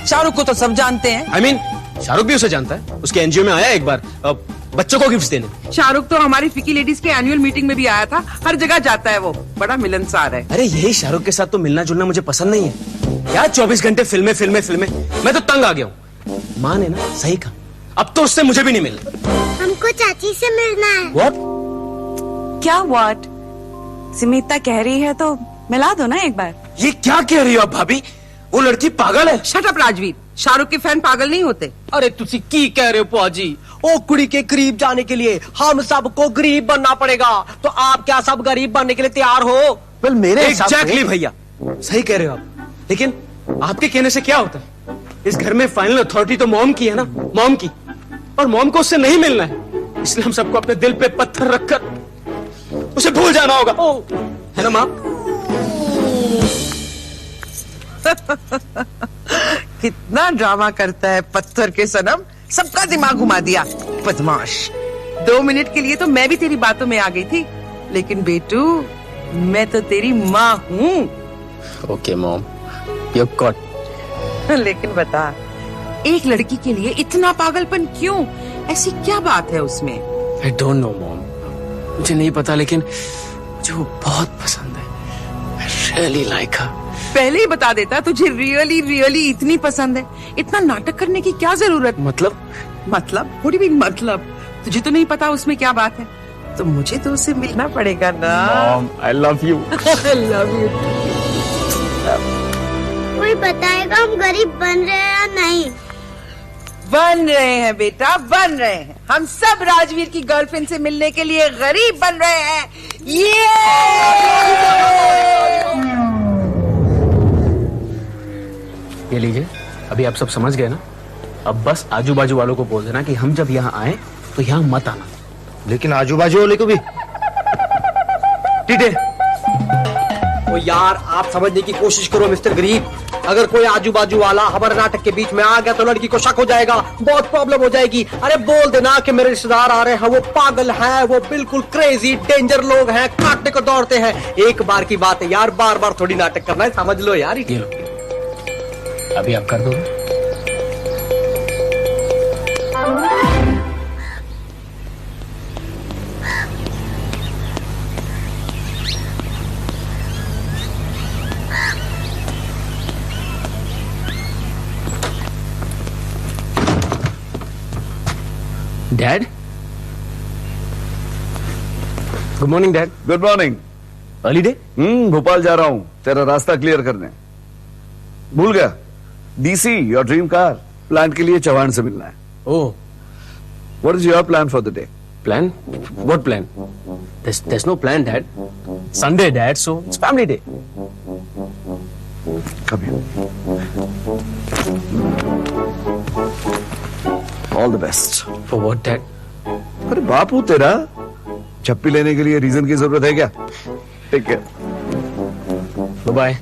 शाहरुख को तो सब जानते हैं। I mean, शाहरुख भी उसे जानता है। उसके एनजीओ में आया एक बार बच्चों को गिफ्ट देने। शाहरुख तो हमारी फिकी लेडीज के एनुअल मीटिंग में भी आया था। हर जगह जाता है वो, बड़ा मिलनसार है। अरे यही शाहरुख के साथ तो मिलना जुलना मुझे पसंद नहीं है यार। 24 घंटे फिल्में फिल्में फिल्में, मैं तो तंग आ गया हूँ। माँ ने ना सही कहा, अब तो उससे मुझे भी नहीं मिलना। हमको चाची से मिलना है। What? क्या व्हाट? सिमिता कह रही है तो मिला दो ना एक बार। ये क्या कह रही हो आप भाभी? वो लड़की पागल है। शट अप राजवीर, शाहरुख के फैन पागल नहीं होते। अरे तुसी की कह रहे हो बुआ जी? ओ कुड़ी के करीब जाने के लिए हम सबको गरीब बनना पड़ेगा, तो आप क्या सब गरीब बनने के लिए तैयार हो? वेल मेरे एग्जैक्टली भैया, सही कह रहे हो आप। लेकिन आपके कहने से क्या होता है? इस घर में फाइनल अथॉरिटी तो मॉम की है ना, मॉम की। और मॉम को उससे नहीं मिलना है, इसलिए हम सबको अपने दिल पे पत्थर रखकर उसे भूल जाना होगा। है ना माँ? कितना ड्रामा करता है पत्थर के सनम, सबका दिमाग घुमा दिया, बदमाश। 2 मिनट के लिए तो मैं भी तेरी बातों में आ गई थी, लेकिन बेटू मैं तो तेरी माँ हूँ। Okay mom, you got. लेकिन बता, एक लड़की के लिए इतना पागलपन क्यों? ऐसी क्या बात है उसमें? आई डोंट नो मॉम, मुझे नहीं पता, लेकिन मुझे वो बहुत पसंद है। आई रियली लाइक हर। पहले ही बता देता, तुझे रियली रियली इतनी पसंद है, इतना नाटक करने की क्या जरूरत? मतलब थोड़ी भी मतलब, तुझे तो नहीं पता उसमें क्या बात है, तो मुझे तो उससे मिलना पड़ेगा ना। Mom I love you. I love you too. कोई बताएगा हम गरीब बन रहे हैं या नहीं? बन रहे हैं बेटा, बन रहे हैं। हम सब राजवीर की गर्लफ्रेंड से मिलने के लिए गरीब बन रहे हैं। ये लीजिए, अभी आप सब समझ गए ना। अब बस आजू बाजू वालों को बोल देना कि हम जब यहाँ आए तो यहाँ मत आना। लेकिन आजू बाजू वाले को भी टीटे। ओ यार आप समझने की कोशिश करो मिस्टर गरीब। अगर कोई आजू बाजू वाला हमारे नाटक के बीच में आ गया तो लड़की को शक हो जाएगा, बहुत प्रॉब्लम हो जाएगी। अरे बोल देना कि मेरे रिश्तेदार आ रहे हैं, वो पागल हैं, वो बिल्कुल क्रेजी डेंजर लोग हैं, काटने को दौड़ते हैं। एक बार की बात है यार, बार बार थोड़ी नाटक करना है, समझ लो यार। ये लो, अभी आप कर दोगे? Dad, good morning dad. Good morning. Early day? Bhopal जा रहा हूँ तेरा रास्ता क्लियर करने। भूल गया, DC your dream car plan के लिए चौहान से मिलना है। Oh, what is your plan for the day? Plan? What plan? There's no plan, Dad. Sunday, Dad, so it's family day. Come here. All the best. For what, Dad? अरे बाप हूँ तेरा, छप्पी लेने के लिए रीजन की जरूरत है क्या? Take care. Bye-bye.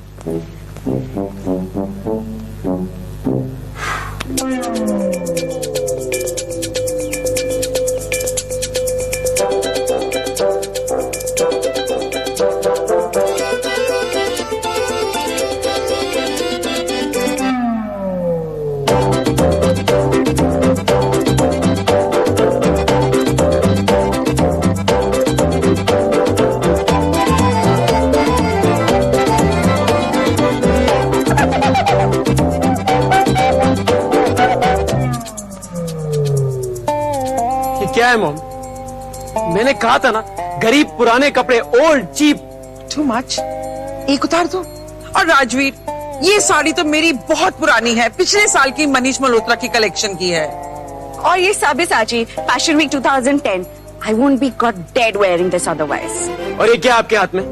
क्या है मॉम? मैंने कहा था ना, गरीब पुराने कपड़े, ओल्ड चीप। Too much. एक उतार दो। और राजवीर, ये साड़ी तो मेरी बहुत पुरानी है, पिछले साल की मनीष मल्होत्रा की कलेक्शन की है। और ये साबिसाची fashion week 2010। I won't be got dead wearing this otherwise. और ये क्या आपके हाथ में?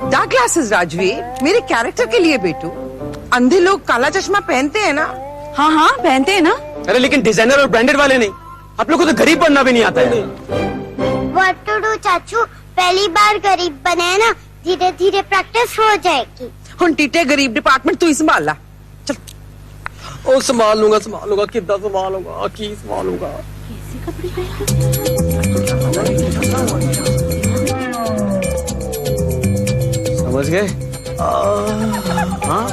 डार्क ग्लासेस राजवीर, मेरे कैरेक्टर के लिए बेटू। अंधे लोग काला चश्मा पहनते हैं ना। हाँ हाँ पहनते हैं ना। अरे लेकिन डिजाइनर और ब्रांडेड वाले नहीं। आप लोग को तो गरीब बनना भी नहीं आता है। What to do चाचू, पहली बार गरीब बने हैं ना, धीरे धीरे प्रैक्टिस हो जाएगी। टीटे गरीब डिपार्टमेंट तू ही संभाल ला। चल। ओ संभाल लूंगा कितना संभालूंगा, की संभालूंगा। समझ गए? हाँ?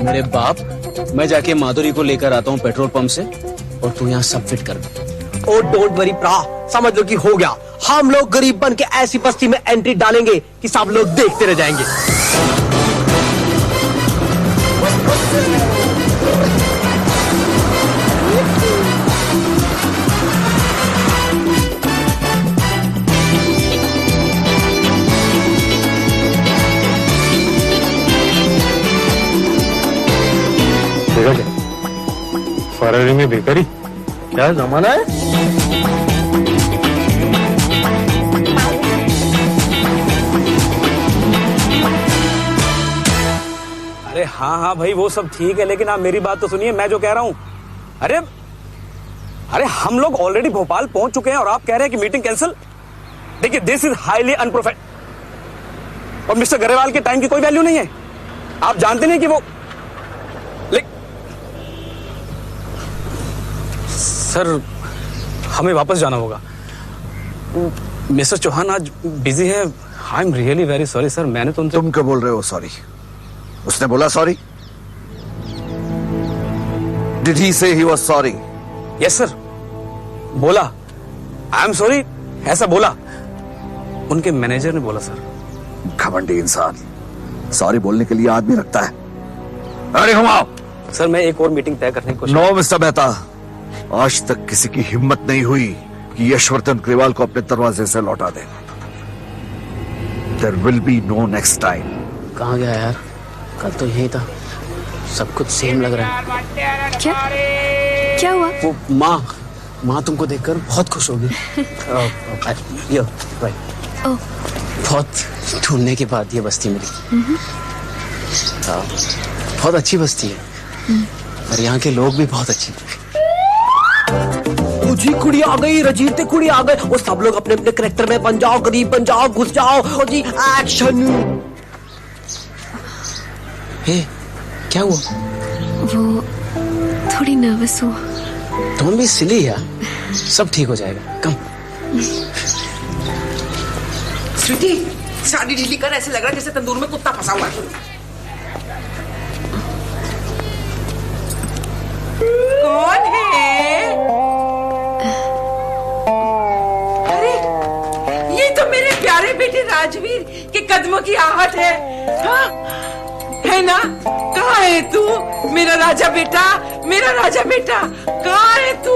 मेरे बाप, मैं जाके माधुरी को लेकर आता हूँ पेट्रोल पंप से, और तू यहाँ सब फिट कर दे। ओ डोंट वरी प्रा, समझ लो कि हो गया। हम लोग गरीब बन के ऐसी बस्ती में एंट्री डालेंगे कि सब लोग देखते रह जाएंगे। फरवरी में बेकरी, क्या जमाना है? अरे हाँ भाई वो सब ठीक है, लेकिन आप मेरी बात तो सुनिए, मैं जो कह रहा हूँ। अरे हम लोग ऑलरेडी भोपाल पहुंच चुके हैं और आप कह रहे हैं कि मीटिंग कैंसिल। देखिए दिस इज हाईली अनप्रोफेशनल, और मिस्टर गरेवाल के टाइम की कोई वैल्यू नहीं है। आप जानते नहीं कि वो सर, हमें वापस जाना होगा। मिस्टर चौहान आज बिजी है। I am really very sorry sir, मैंने तो उनसे। तुम क्या बोल रहे हो सॉरी? उसने बोला सॉरी? डिड ही से he was sorry? Yes sir, बोला आई एम सॉरी, ऐसा बोला। उनके मैनेजर ने बोला सर। घमंडी इंसान सॉरी बोलने के लिए आदमी रखता है। अरे घुमाओ। सर मैं एक और मीटिंग तय करने की कोशिश। नो मिस्टर मेहता, आज तक किसी की हिम्मत नहीं हुई कि यशवर्धन ग्रेवाल को अपने दरवाजे से लौटा दे। There will be no next time. कहाँ गया यार? कल तो यही था। सब कुछ सेम लग रहा है। क्या हुआ? वो माँ तुमको देखकर बहुत खुश होगी। यो राइट। बहुत ढूंढने के बाद ये बस्ती मिली। बहुत अच्छी बस्ती है, और यहाँ के लोग भी बहुत अच्छे हैं। जी कुड़ी आ गई, रजीत ते कुड़ी आ गए। वो सब लोग अपने अपने करेक्टर में बन जाओ, गरीब बन जाओ, घुस जाओ। और जी एक्शन। हे, क्या हुआ? वो थोड़ी नर्वस हुआ। डोंट बी सिली यार, सब ठीक हो जाएगा। कम। स्वीटी, साड़ी ढीली कर, ऐसे लग रहा है जैसे तंदूर में कुत्ता फंसा हुआ है। कौन है? अरे ये तो मेरे प्यारे बेटे राजवीर के कदमों की आहट है। हाँ? है ना? कहाँ है तू मेरा राजा बेटा, मेरा राजा बेटा? कहाँ है तू?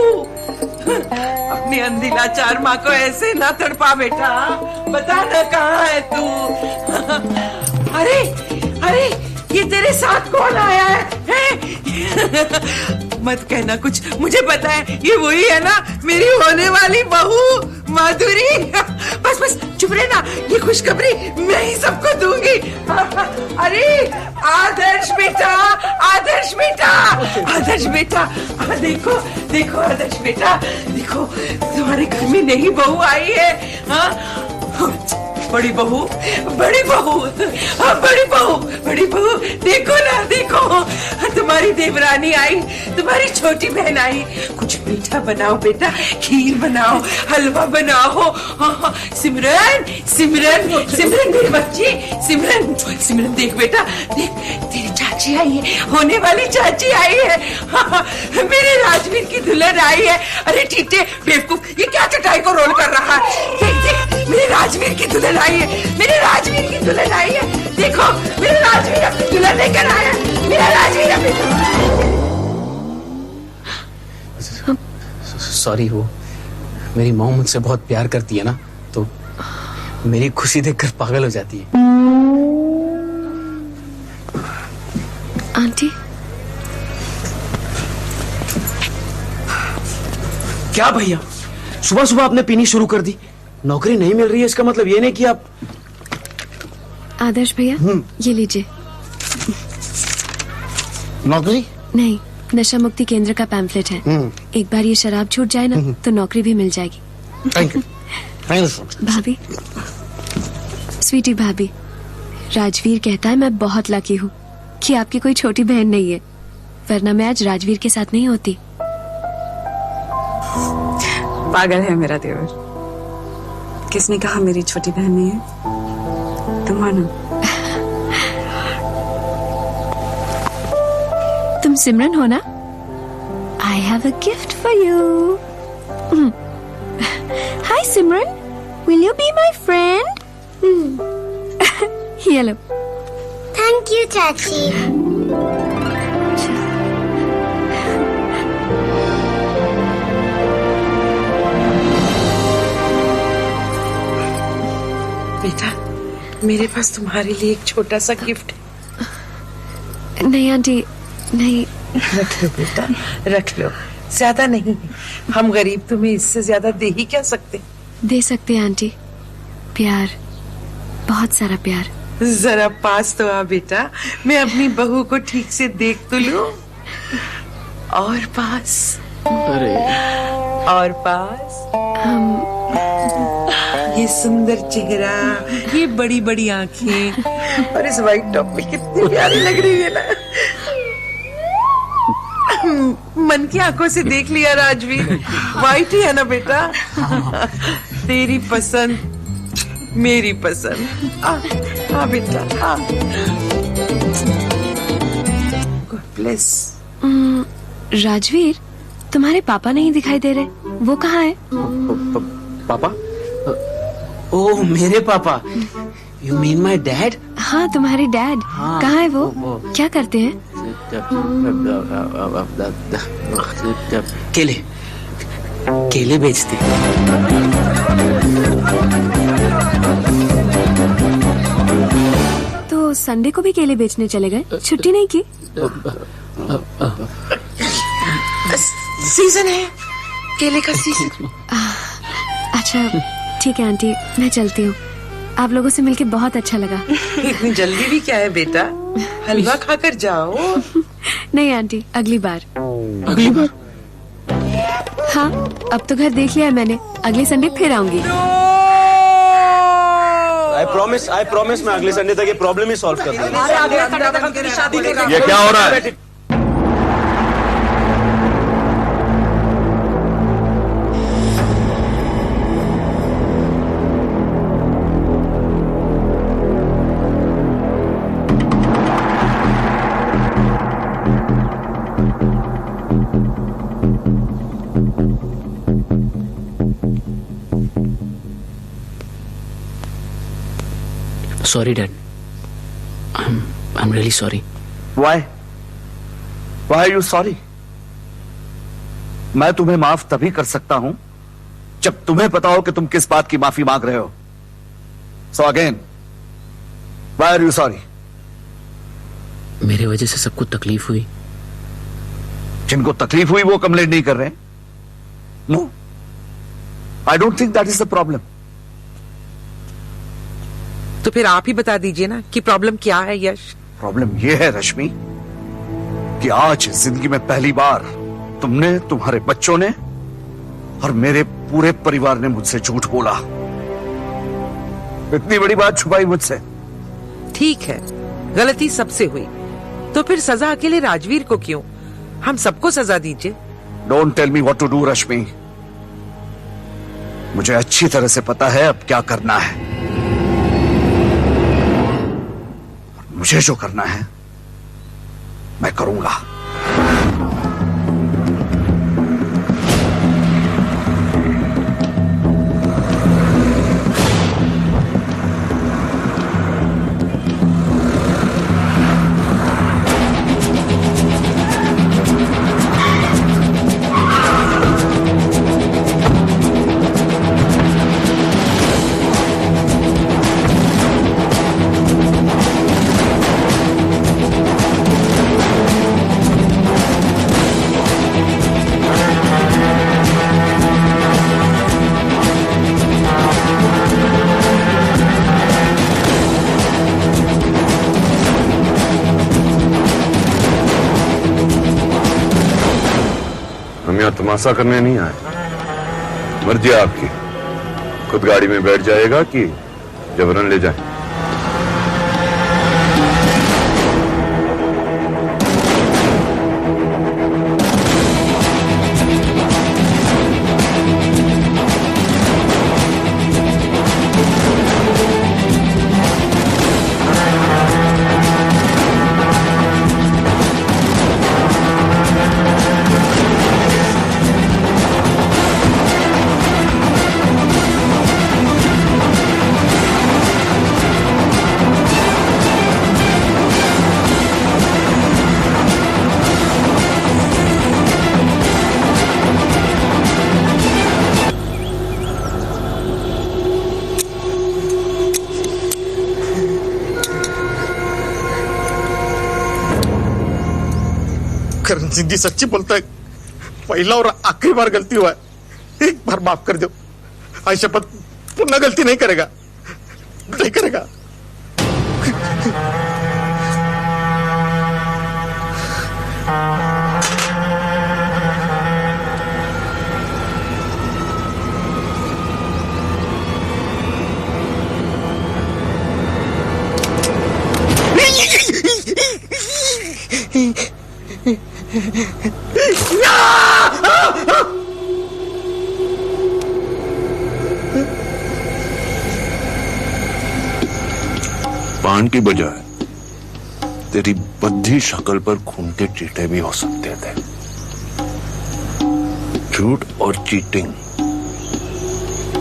अपनी अंधी लाचार माँ को ऐसे ना तड़पा बेटा, बता ना कहाँ है तू? अरे अरे ये तेरे साथ कौन आया है? मत कहना कुछ, मुझे पता है ये वही है ना, मेरी होने वाली बहू माधुरी। बस बस चुप रहना, ये खुशखबरी मैं ही सबको दूंगी। अरे आदर्श बेटा, आदर्श बेटा, आदर्श बेटा, देखो देखो आदर्श बेटा, देखो तुम्हारे घर में नई बहू आई है। हाँ बड़ी बहू, बड़ी बहू, हाँ, बड़ी बहू, बड़ी बहू, देखो ना, देखो तुम्हारी देवरानी आई, तुम्हारी छोटी बहन आई। कुछ मीठा बनाओ बेटा, खीर बनाओ, हलवा बनाओ। हाँ, सिमरन, सिमरन, सिमरन मेरी बच्ची, सिमरन, सिमरन देख बेटा, देख तेरी चाची आई है, होने वाली चाची आई है। हाँ, मेरे राजवीर की दुल्हन आई है। अरे ठीटे बेवकूफ, ये क्या चटाई को रोल कर रहा है? देख, मेरे राजवीर की दुल्हन आई है, मेरे राजवीर की दुल्हन आई है। देखो मेरे राजवीर अपनी दुल्हन लेकर आया, मेरा राजवीर अपनी। सॉरी, वो मेरी मॉम मुझसे बहुत प्यार करती है ना, तो मेरी खुशी देखकर पागल हो जाती है। आंटी, क्या भैया, सुबह सुबह आपने पीनी शुरू कर दी? नौकरी नहीं मिल रही है इसका मतलब ये नहीं कि आप। आदर्श भैया, ये लीजिए। नौकरी? नहीं, नशा मुक्ति केंद्र का पैम्फलेट है। एक बार ये शराब छूट जाए ना तो नौकरी भी मिल जाएगी। Thank you. भाभी, स्वीटी भाभी, राजवीर कहता है मैं बहुत लकी हूँ कि आपकी कोई छोटी बहन नहीं है, वरना मैं आज राजवीर के साथ नहीं होती। पागल है मेरा देवर। किसने कहा मेरी छोटी बहन नहीं है? तुम मानो। तुम सिमरन हो ना? I have a gift for you. Hi Simran, will you be my friend? Here, low. Thank you चाची। बेटा, मेरे पास तुम्हारे लिए एक छोटा सा गिफ्ट है। नहीं आंटी, नहीं। रख लो बेटा, रख लो। ज्यादा नहीं, हम गरीब तुम्हें इससे ज्यादा दे ही क्या सकते। दे सकते हैं आंटी, प्यार, बहुत सारा प्यार। जरा पास तो आ बेटा, मैं अपनी बहू को ठीक से देख तो लूं। और पास, अरे और पास। ये सुंदर चेहरा, ये बड़ी बड़ी आंखें और इस व्हाइट टॉप में कितनी प्यारी लग रही है ना। मन की आंखों से देख लिया राजवीर, व्हाइट ही है ना बेटा। तेरी पसंद, मेरी पसंद। हाँ बेटा, हाँ। God bless. राजवीर, तुम्हारे पापा नहीं दिखाई दे रहे, वो कहाँ है? पापा? ओह, मेरे पापा। You mean my dad? हाँ, तुम्हारे डैड। हाँ, कहाँ है वो? क्या करते हैं? केले, केले बेचते। तो संडे को भी केले बेचने चले गए? छुट्टी नहीं की? सीजन है, केले का सीजन। अच्छा ठीक है आंटी, मैं चलती हूँ। आप लोगों से मिलके बहुत अच्छा लगा। इतनी जल्दी भी क्या है बेटा, हलवा खाकर जाओ। नहीं आंटी, अगली बार। अगली बार? हाँ, अब तो घर देख लिया है मैंने, अगले संडे फिर आऊंगी। आई प्रॉमिस मैं अगले संडे तक ये प्रॉब्लम ही सॉल्व कर दूंगा। ये क्या हो रहा है? Sorry, Dad. I'm really sorry. Why? Why are you sorry? मैं तुम्हें माफ तभी कर सकता हूं जब तुम्हें पता हो कि तुम किस बात की माफी मांग रहे हो। So again, why are you sorry? मेरे वजह से सबको तकलीफ हुई। जिनको तकलीफ हुई वो कंप्लेंट नहीं कर रहे। No, I don't think that is the problem. तो फिर आप ही बता दीजिए ना कि प्रॉब्लम क्या है यश। प्रॉब्लम ये है रश्मि कि आज जिंदगी में पहली बार तुमने, तुम्हारे बच्चों ने और मेरे पूरे परिवार ने मुझसे झूठ बोला। इतनी बड़ी बात छुपाई मुझसे। ठीक है, गलती सबसे हुई, तो फिर सजा अकेले राजवीर को क्यों? हम सबको सजा दीजिए। Don't tell me what to do Rashmi. मुझे अच्छी तरह से पता है अब क्या करना है। मुझे जो करना है मैं करूंगा। हम यहाँ तमाशा करने नहीं आए। मर्जी है आपकी, खुद गाड़ी में बैठ जाएगा कि जबरन ले जाए। करण सिंह जी सच्ची बोलता है, पहला और आखिरी बार गलती हुआ है, एक बार माफ कर दो। आज शपथ पुनः गलती नहीं करेगा, नहीं करेगा। पान की बजाय तेरी बद्धी शक्ल पर खून के चीटे भी हो सकते थे। झूठ और चीटिंग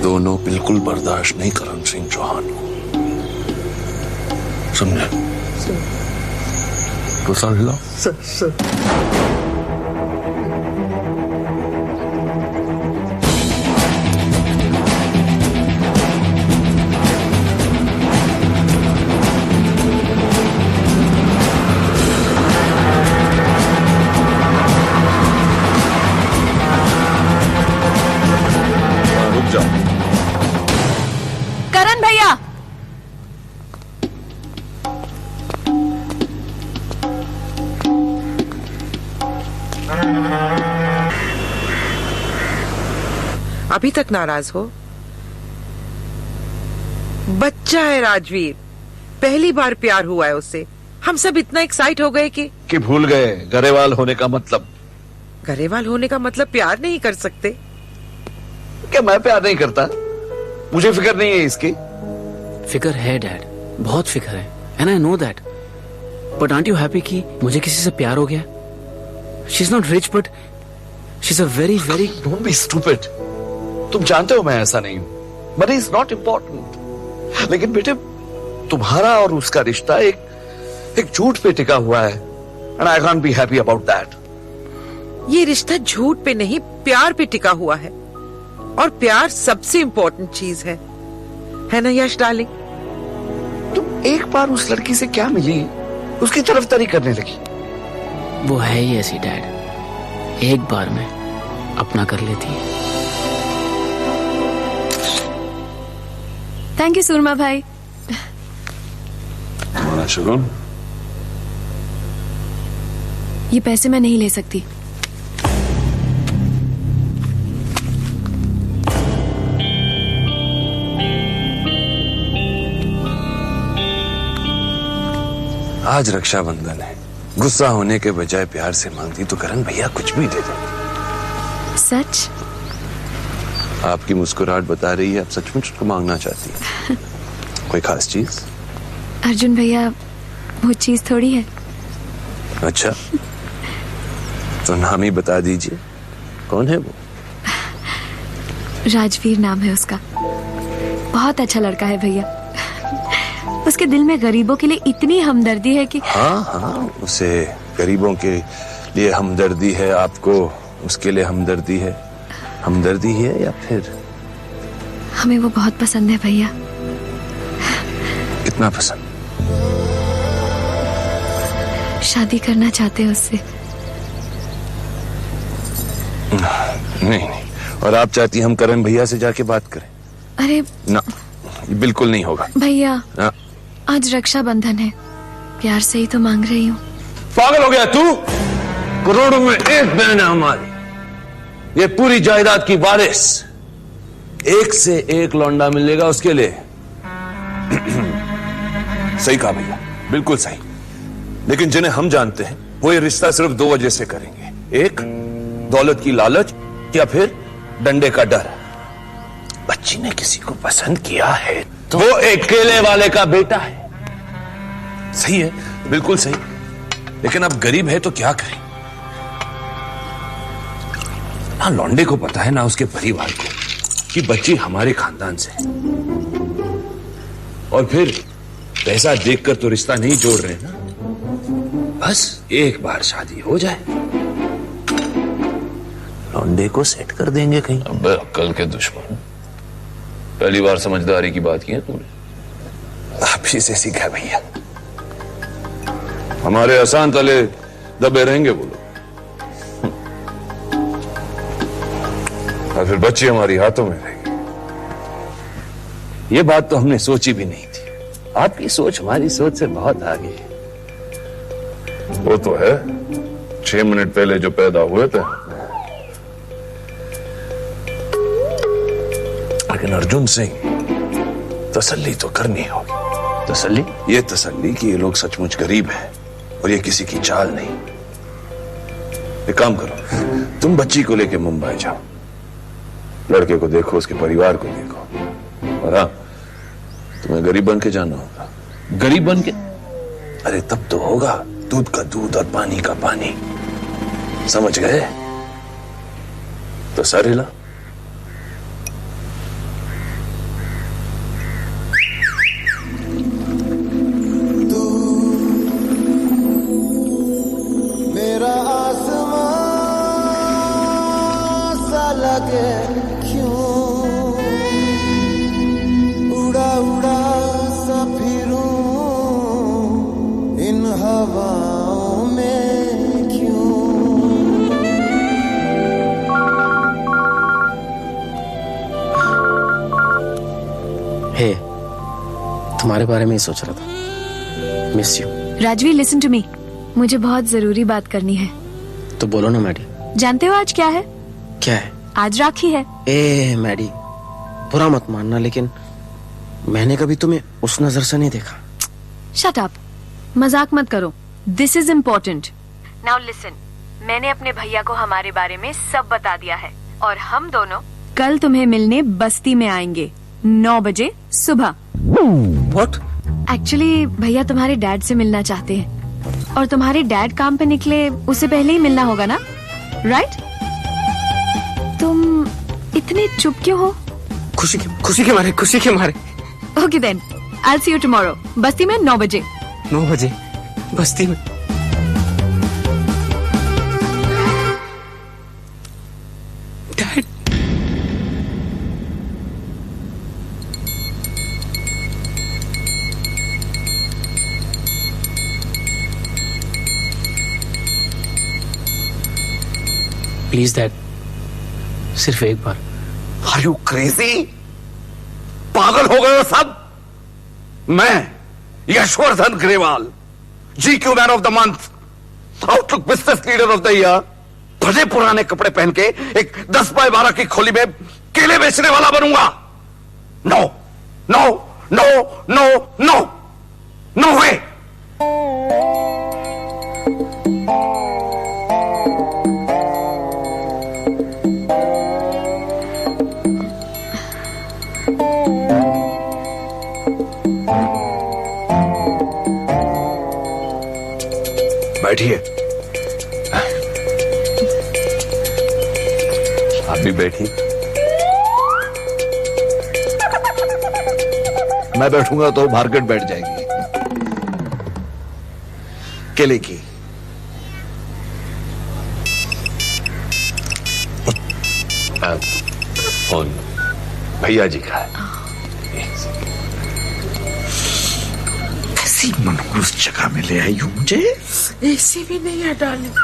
दोनों बिल्कुल बर्दाश्त नहीं करण सिंह चौहान को, समझे? तो समझ सर। करण भैया, अभी तक नाराज हो? बच्चा है राजवीर, पहली बार प्यार हुआ है उससे। हम सब इतना एक्साइट हो गए कि भूल गए गरेवाल होने का मतलब। गरेवाल होने का मतलब प्यार नहीं कर सकते? क्या मैं प्यार नहीं करता? मुझे फिक्र नहीं है इसकी। फिक्र है डैड, बहुत फिक्र है, and I know that. But aunt you happy कि मुझे किसी से प्यार हो गया? She is not rich but she is a very very. Don't be stupid. तुम जानते हो मैं ऐसा नहीं हूं। Money is not important. लेकिन बेटे, तुम्हारा और उसका रिश्ता एक झूठ पे टिका हुआ है, and I can't be happy about that. ये रिश्ता झूठ पे नहीं, प्यार पे टिका हुआ है, और प्यार सबसे इम्पोर्टेंट चीज है ना यश डार्लिंग? तुम एक बार उस लड़की से क्या मिली, उसकी तरफदारी करने लगी। वो है ही ऐसी डैड, एक बार में अपना कर लेती है। थैंक यू सूरमा भाई। हमारा शुगुन, ये पैसे मैं नहीं ले सकती। आज रक्षाबंधन है, गुस्सा होने के बजाय प्यार से मांगती तो करण भैया कुछ भी दे देते। सच? आपकी मुस्कुराहट बता रही है आप सचमुच को मांगना चाहती है। कोई खास चीज? अर्जुन भैया वो चीज थोड़ी है। अच्छा, तो नाम ही बता दीजिए, कौन है वो? राजवीर नाम है उसका। बहुत अच्छा लड़का है भैया। उसके दिल में गरीबों के लिए इतनी हमदर्दी है कि हाँ, उसे गरीबों के लिए हमदर्दी है, आपको उसके लिए हमदर्दी है। हमदर्दी है या फिर? हमें वो बहुत पसंद है भैया। कितना पसंद? शादी करना चाहते हैं उससे। नहीं, और आप चाहती हम करण भैया से जाके बात करें? अरे ना, ये बिल्कुल नहीं होगा भैया। ना। आज रक्षाबंधन है, प्यार से ही तो मांग रही हूँ। पागल हो गया तू? करोड़ों में एक बहन है हमारी, ये पूरी जायदाद की वारिस। एक से एक लौंडा मिलेगा उसके लिए। सही कहा भैया, बिल्कुल सही। लेकिन जिन्हें हम जानते हैं वो ये रिश्ता सिर्फ दो वजह से करेंगे। एक, दौलत की लालच, या फिर डंडे का डर। बच्ची ने किसी को पसंद किया है तो वो एक केले वाले का बेटा है। सही है, बिल्कुल सही। लेकिन अब गरीब है तो क्या करें? ना लौंडे को पता है ना उसके परिवार को कि बच्ची हमारे खानदान से है। और फिर पैसा देखकर तो रिश्ता नहीं जोड़ रहे ना, बस एक बार शादी हो जाए, लौंडे को सेट कर देंगे कहीं। अब अक्ल के दुश्मन, पहली बार समझदारी की बात की है तूने। आप ही से सीखा भैया। हमारे आसान तले दबे रहेंगे वो लोग, और फिर बच्ची हमारी हाथों में रहेगी। ये बात तो हमने सोची भी नहीं थी। आपकी सोच हमारी सोच से बहुत आगे है। वो तो है, 6 मिनट पहले जो पैदा हुए थे। लेकिन अर्जुन सिंह, तसल्ली तो करनी होगी। तसल्ली? ये तसल्ली कि ये लोग सचमुच गरीब हैं और ये किसी की चाल नहीं। एक काम करो, तुम बच्ची को लेके मुंबई जाओ, लड़के को देखो, उसके परिवार को देखो, और हाँ, तुम्हें गरीब बन के जाना होगा। गरीब बन के? अरे तब तो होगा दूध का दूध और पानी का पानी। समझ गए? तो सर हिला। मेरा आसमां सा लगे क्यों, उड़ा उड़ा सा फिरूं इन हवाओं में क्यों। हे, तुम्हारे बारे में ही सोच रहा था। Miss you. Rajveer, listen to me, मुझे बहुत जरूरी बात करनी है। तो बोलो ना मैडी। जानते हो आज क्या है? क्या है? आज राखी है। ए मैडी, बुरा मत मानना, लेकिन मैंने कभी तुम्हें उस नजर से नहीं देखा। शट अप, मजाक मत करो। This is important. Now listen, मैंने अपने भैया को हमारे बारे में सब बता दिया है और हम दोनों कल तुम्हें मिलने बस्ती में आएंगे 9 बजे सुबह। What? एक्चुअली भैया तुम्हारे डैड से मिलना चाहते हैं और तुम्हारे डैड काम पे निकले उससे पहले ही मिलना होगा ना, राइट? तुम इतने चुप क्यों हो? खुशी के मारे। Okay then, I will see you tomorrow बस्ती में 9 बजे। 9 बजे बस्ती में? डैड, प्लीज डैड, सिर्फ एक बार। Are you crazy? पागल हो गए हो सब? मैं Yashvardhan Grewal, GQ man of the month, Outlook business leader of the year, भले पुराने कपड़े पहन के एक 10 बाय 12 की खोली में केले बेचने वाला बनूंगा? No no no no no no way. बैठिए। आप भी बैठिए। मैं बैठूंगा तो मार्केट बैठ जाएगी। केले की फोन भैया जी का है। ऐसी मनहूस जगह में ले आई हूँ मुझे, ऐसे भी नहीं है डार्लिंग।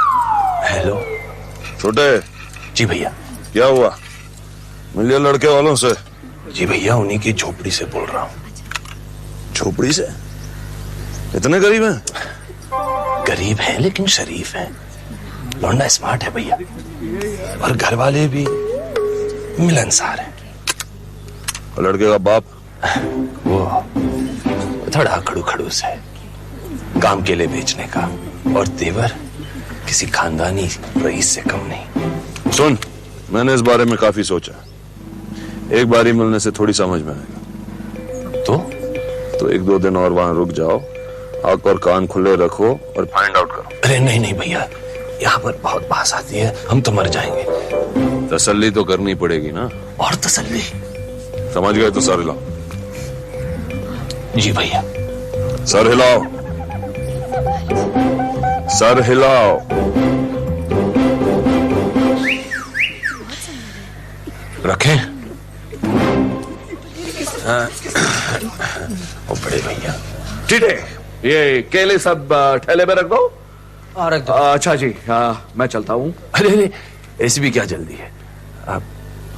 हेलो छोटे। जी भैया। क्या हुआ? मिलिए लड़के वालों से। जी भैया, उन्हीं की झोपड़ी से बोल रहा हूँ। झोपड़ी से? इतने गरीब हैं? गरीब है लेकिन शरीफ है। लौंडा स्मार्ट है भैया, और घर वाले भी मिलनसार है। और लड़के का बाप? वो थोड़ा खड़ूस है, काम के लिए बेचने का, और तेवर किसी खानदानी रईस से कम नहीं। सुन, मैंने इस बारे में काफी सोचा। एक बारी मिलने से थोड़ी समझ में आएगा। तो 1-2 दिन और वहां रुक जाओ, आंख और कान खुले रखो और फाइंड आउट करो। अरे नहीं भैया, यहाँ पर बहुत बास आती है, हम तो मर जाएंगे। तसल्ली तो करनी पड़ेगी ना। और तसल्ली? समझ गए तो सर हिलाओ। जी भैया। सर हिलाओ, सर हिलाओ। रखें? ओ बड़े भैया। ठीक है, ये केले सब ठेले में रख दो। रख दो। अच्छा जी, मैं चलता हूँ। अरे ऐसी भी क्या जल्दी है?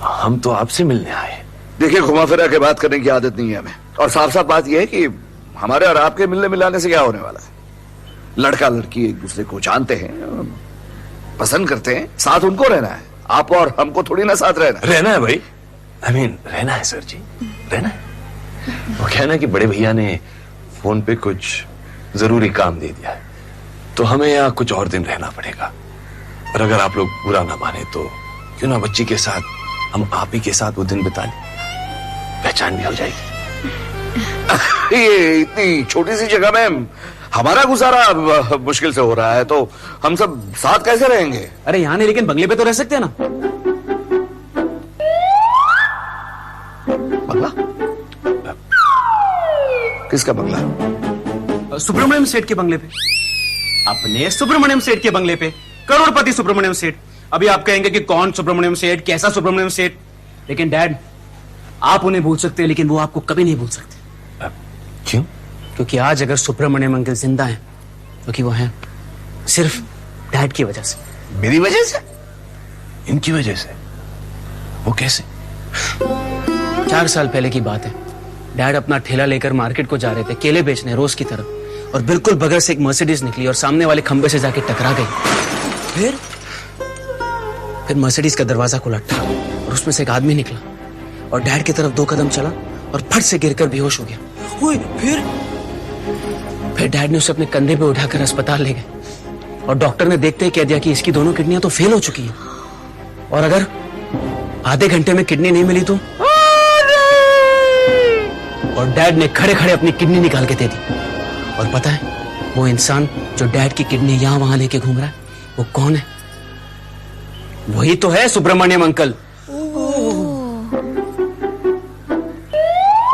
हम तो आपसे मिलने आए। देखिए, घुमा फिरा के बात करने की आदत नहीं है हमें, और साफ साफ बात यह है कि हमारे और आपके मिलने मिलाने से क्या होने वाला है। लड़का लड़की एक दूसरे को जानते हैं, पसंद करते हैं, साथ उनको रहना है। आप और हमको थोड़ी ना साथ रहना है भाई। रहना है सर जी, रहना है। वो कहना कि बड़े भैया ने फोन पे कुछ जरूरी काम दे दिया है, तो हमें यहाँ कुछ और दिन रहना पड़ेगा। और अगर आप लोग बुरा ना माने तो क्यों ना बच्ची के साथ हम आप ही के साथ वो दिन बिता लें, पहचान भी हो जाएगी। ये इतनी छोटी सी जगह में हमारा गुजारा मुश्किल से हो रहा है, तो हम सब साथ कैसे रहेंगे? अरे यहाँ नहीं, लेकिन बंगले पे तो रह सकते हैं ना। बंगला? किसका बंगला? सुब्रमण्यम सेठ के बंगले पे। अपने सुब्रमण्यम सेठ के बंगले पे, करोड़पति सुब्रमण्यम सेठ। अभी आप कहेंगे कि कौन सुब्रमण्यम सेठ, कैसा सुब्रमण्यम सेठ, लेकिन डैड आप उन्हें भूल सकते हैं, लेकिन वो आपको कभी नहीं भूल सकते। क्यों? क्योंकि आज अगर सुब्रमण्यम अंकल जिंदा हैं, क्योंकि वो हैं सिर्फ डैड की वजह से। मेरी वजह से? इनकी वजह से? वो कैसे? 4 साल पहले की बात है। डैड अपना ठेला लेकर मार्केट को जा रहे थे, केले बेचने रोज की तरह, और बिल्कुल बगल से एक मर्सिडीज निकली और सामने वाले खंबे से जाके टकरा गई। फिर मर्सिडीज का दरवाजा खुला और उसमें से एक आदमी निकला और डैड की तरफ 2 कदम चला और फट से गिरकर बेहोश हो गया। फिर डैड ने उसे अपने कंधे पे उठाकर अस्पताल ले गए, और डॉक्टर ने देखते ही कह दिया कि इसकी दोनों किडनियां तो फेल हो चुकी हैं, और अगर आधे घंटे में किडनी नहीं मिली तो। और डैड ने खड़े खड़े अपनी किडनी निकाल के दे दी। और पता है वो इंसान जो डैड की किडनी यहां वहां लेके घूम रहा है, वो कौन है? वही तो है सुब्रमण्यम अंकल।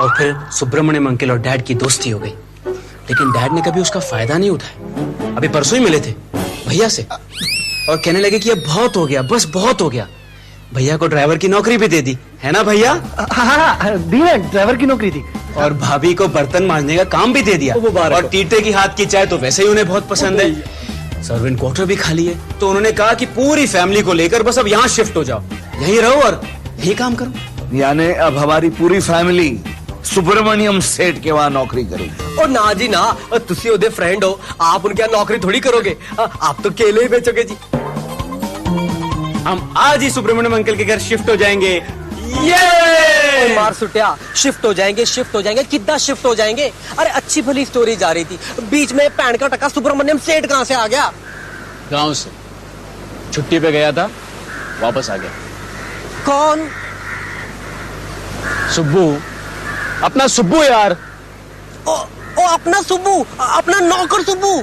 और फिर सुब्रमण्यम अंकल और डैड की दोस्ती हो गई, लेकिन डैड ने कभी उसका फायदा नहीं उठाया। अभी परसों ही मिले थे भैया से, और कहने लगे कि अब बहुत हो गया, बस बहुत हो गया। भैया को ड्राइवर की नौकरी भी दे दी है ना भैया? हाँ, ड्राइवर की नौकरी थी। और भाभी को बर्तन मांजने का काम भी दे दिया। और टीटे की हाथ की चाय तो वैसे ही उन्हें बहुत पसंद है। सर्वेंट क्वार्टर भी खाली है, तो उन्होंने कहा कि पूरी फैमिली को लेकर बस अब यहाँ शिफ्ट हो जाओ, यहीं रहो और यही काम करो। यानी अब हमारी पूरी फैमिली सुब्रमण्यम सेठ के वहां नौकरी करेगी। और ना जी ना, तुसी उदे फ्रेंड हो, आप उनके यहाँ नौकरी थोड़ी करोगे, आप तो केले ही बेचोगे जी। हम आज ही सुब्रमण्यम अंकल के घर शिफ्ट हो जाएंगे। ये मार सुटिया, शिफ्ट हो जाएंगे, कितना शिफ्ट हो जाएंगे? अरे अच्छी भली स्टोरी जा रही थी, बीच में पैन का टका सुब्रमण्यम सेठ कहां से आ गया? गांव से छुट्टी पे गया था, वापस आ गया। कौन? सुब्बू, अपना सुब्बू यार। ओ अपना सुब्बू, अपना नौकर सुब्बू।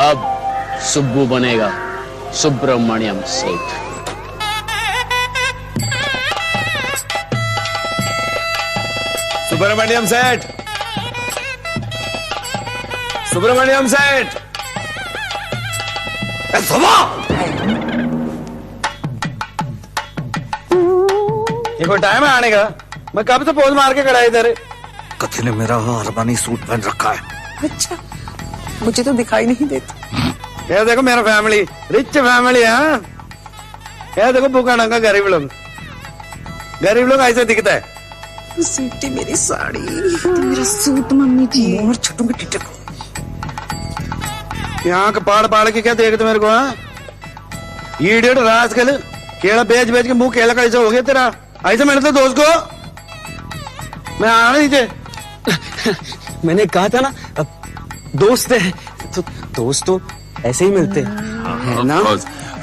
अब सुब्बू बनेगा सुब्रमण्यम सेठ। सुब्रमण्यम सेठ, सुब्रमण्यम सेठ, ये कोई टाइम है आने का? मैं कब से पोज मार के खड़ा है इधर। कथी ने मेरा अरमानी सूट पहन रखा है। अच्छा, मुझे तो दिखाई नहीं देता। ये देखो मेरा फैमिली, रिच फैमिली है। ये देखो भूखा नंगा गरीब लोग ऐसे दिखता है। सूटी मेरी साड़ी, मेरा सूट मम्मी जी। और छोटू के टीचर को यहाँ का पाड़ के क्या देखते मेरे को? हाँ, इडियट रास्कल, केला बेच के मुंह केला का ऐसा हो गया तेरा। ऐसे मैंने तो दोस्त को मैं आना नीचे। मैंने कहा था ना, अब दोस्त है तो दोस्त तो ऐसे ही मिलते हैं ना।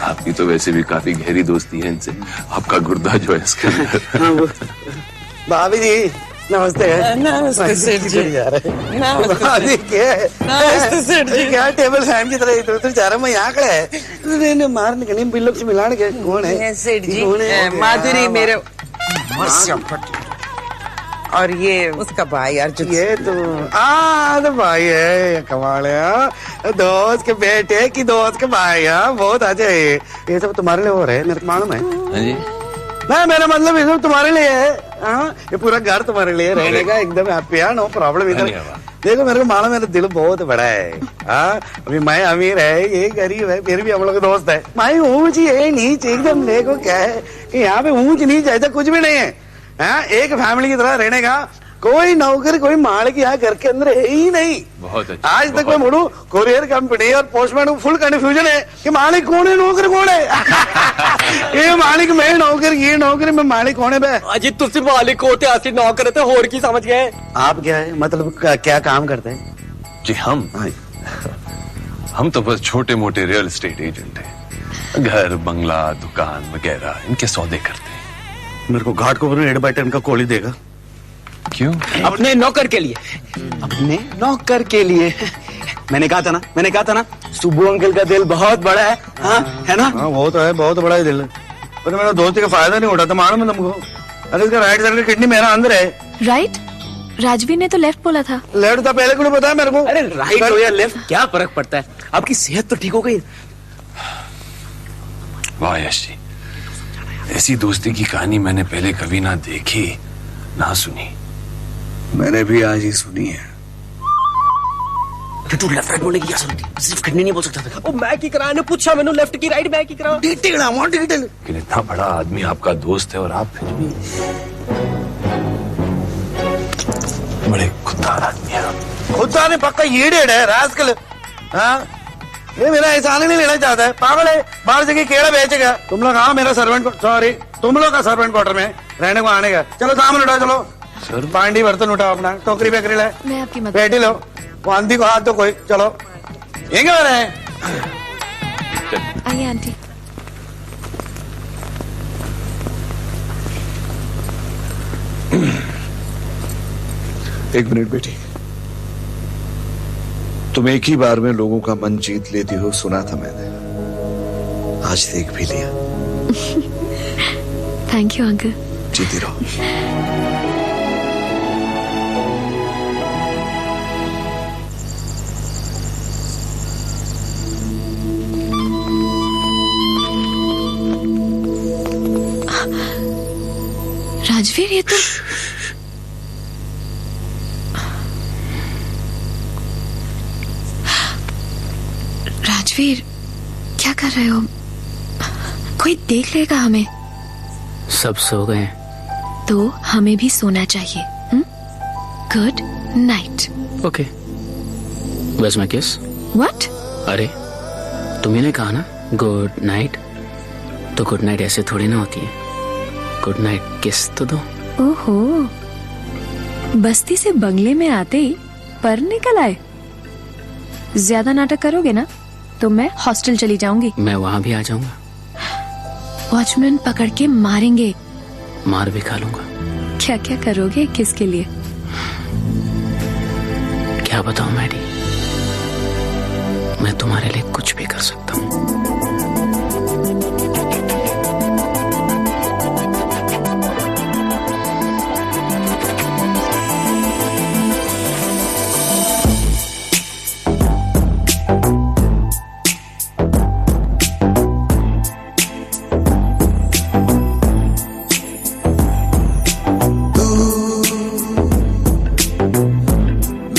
आपकी तो वैसे भी काफी गहरी दोस्ती है इनसे। आपका गुर्दा जो है इसके अंदर। भाभी जी नमस्ते। नमस्ते सेठ जी। भाभी नमस्ते सेठ जी। क्या टेबल फैन की तरह इधर उधर जा रहा? मैं यहाँ खड़ा है मारने के नहीं, बिल्लों से मिलाने के। कौन है सेठ जी? कौन है? माधुरी मेरे और ये उसका भाई अर्जुन। ये तो भाई है, कमाल है। दोस्त के बेटे की दोस्त के भाई है, बहुत अच्छा है। ये सब तुम्हारे लिए हो रहे हैं, मेरे को मालूम है। ना मेरा मतलब ये सब तुम्हारे लिए है। हाँ, ये पूरा घर तुम्हारे लिए रहने का एकदम हैप्पी है, नो प्रॉब्लम इधर। देखो मेरे को मालूम, मेरा दिल बहुत बड़ा है। हाँ, अभी मैं अमीर है, ये गरीब है, फिर भी हम लोग दोस्त है। मैं ऊंच है नीच एकदम। देखो क्या है कि यहाँ पे ऊंच नीच ऐसा कुछ भी नहीं है। हाँ, एक फैमिली की तरह रहने का। कोई नौकर कोई मालिक यहाँ घर के अंदर है ही नहीं। बहुत अच्छा। आज तक मैं बोलूं कोरियर कंपनी और पोस्टमैन को फुल कंफ्यूजन है कि मालिक कौन है नौकर कौन है। ये मालिक मैं नौकर, ये नौकर मैं मालिक कौन है बे? अजी तुसी मालिक होते आसी नौकर थे, होर की समझ गए? आप क्या है मतलब क्या काम करते हैं? जी हम तो बस छोटे मोटे रियल एस्टेट एजेंट हैं। घर बंगला दुकान वगैरह इनके सौदे करते हैं। मेरे को घाट को 8 बाय 10 का कोली देगा। क्यों? अपने नौकर के लिए, अपने नौकर के लिए। मैंने कहा था ना सुब्बू अंकल का दिल बहुत बड़ा है। हाँ, है ना? हाँ, वो तो है, बहुत बड़ा ही दिल है। पर मेरा दोस्ती का फायदा नहीं उठाता, मालूम है तुमको। अरे इसका राइट साइड की किडनी मेरा अंदर है। राइट? राजवीर ने तो लेफ्ट बोला था। लेफ्ट था पहले, क्यों बताया मेरे को? अरे राइट हो या लेफ्ट क्या फर्क पड़ता है? आपकी सेहत तो ठीक हो गई। वाह यश जी, ऐसी दोस्ती की कहानी मैंने पहले कभी ना देखी ना सुनी। मैंने भी आज ही सुनी है। तू लेफ्ट राइट बोलने की क्या जरूरत थी? सिर्फ किडनी नहीं बोल सकता था। ओ मैं की करा ने पूछा मैंने लेफ्ट की राइट मैं की करा। Detail I want detail. लेकिन इतना बड़ा आदमी आपका दोस्त है और आप फिर भी बड़े खुददार आदमी हैं। खुदा ने पक्का ये डेढ़ है रास्कल। हाँ, ये मेरा एहसान नहीं लेना चाहता है, पागल है। बाहर से केड़ा बेचेगा। तुम लोग हाँ मेरा सर्वेंट, सॉरी तुम लोग का सर्वेंट क्वार्टर में रहने को आने का। चलो सामान उठाओ, चलो सर बांडी बर्तन उठाओ, अपना टोकरी बेकरी ले, मैं आपकी मदद। बैठी लो, वो आंधी को हाथ दो कोई। चलो ये क्या रहे हैं? आइए आंटी। एक मिनट बेटी, तुम एक ही बार में लोगों का मन जीत लेती हो, सुना था मैंने। आज देख भी लिया। Thank you uncle. जीती रहो। राजवीर, ये तो राजवीर क्या कर रहे हो? कोई देख लेगा हमें। सब सो गए तो हमें भी सोना चाहिए। Good night. Okay, Where's my kiss? What? अरे तुम्ही ने कहा ना गुड नाइट, तो गुड नाइट ऐसे थोड़ी ना होती है। गुड नाइट किस तो दो। ओहो, बस्ती से बंगले में आते ही पर निकल आए। ज्यादा नाटक करोगे ना तो मैं हॉस्टल चली जाऊंगी। मैं वहां भी आ जाऊंगा। वॉचमैन पकड़ के मारेंगे। मार भी खा लूंगा। क्या क्या करोगे किसके लिए? क्या बताऊं मैडी, मैं तुम्हारे लिए कुछ भी कर सकता हूं।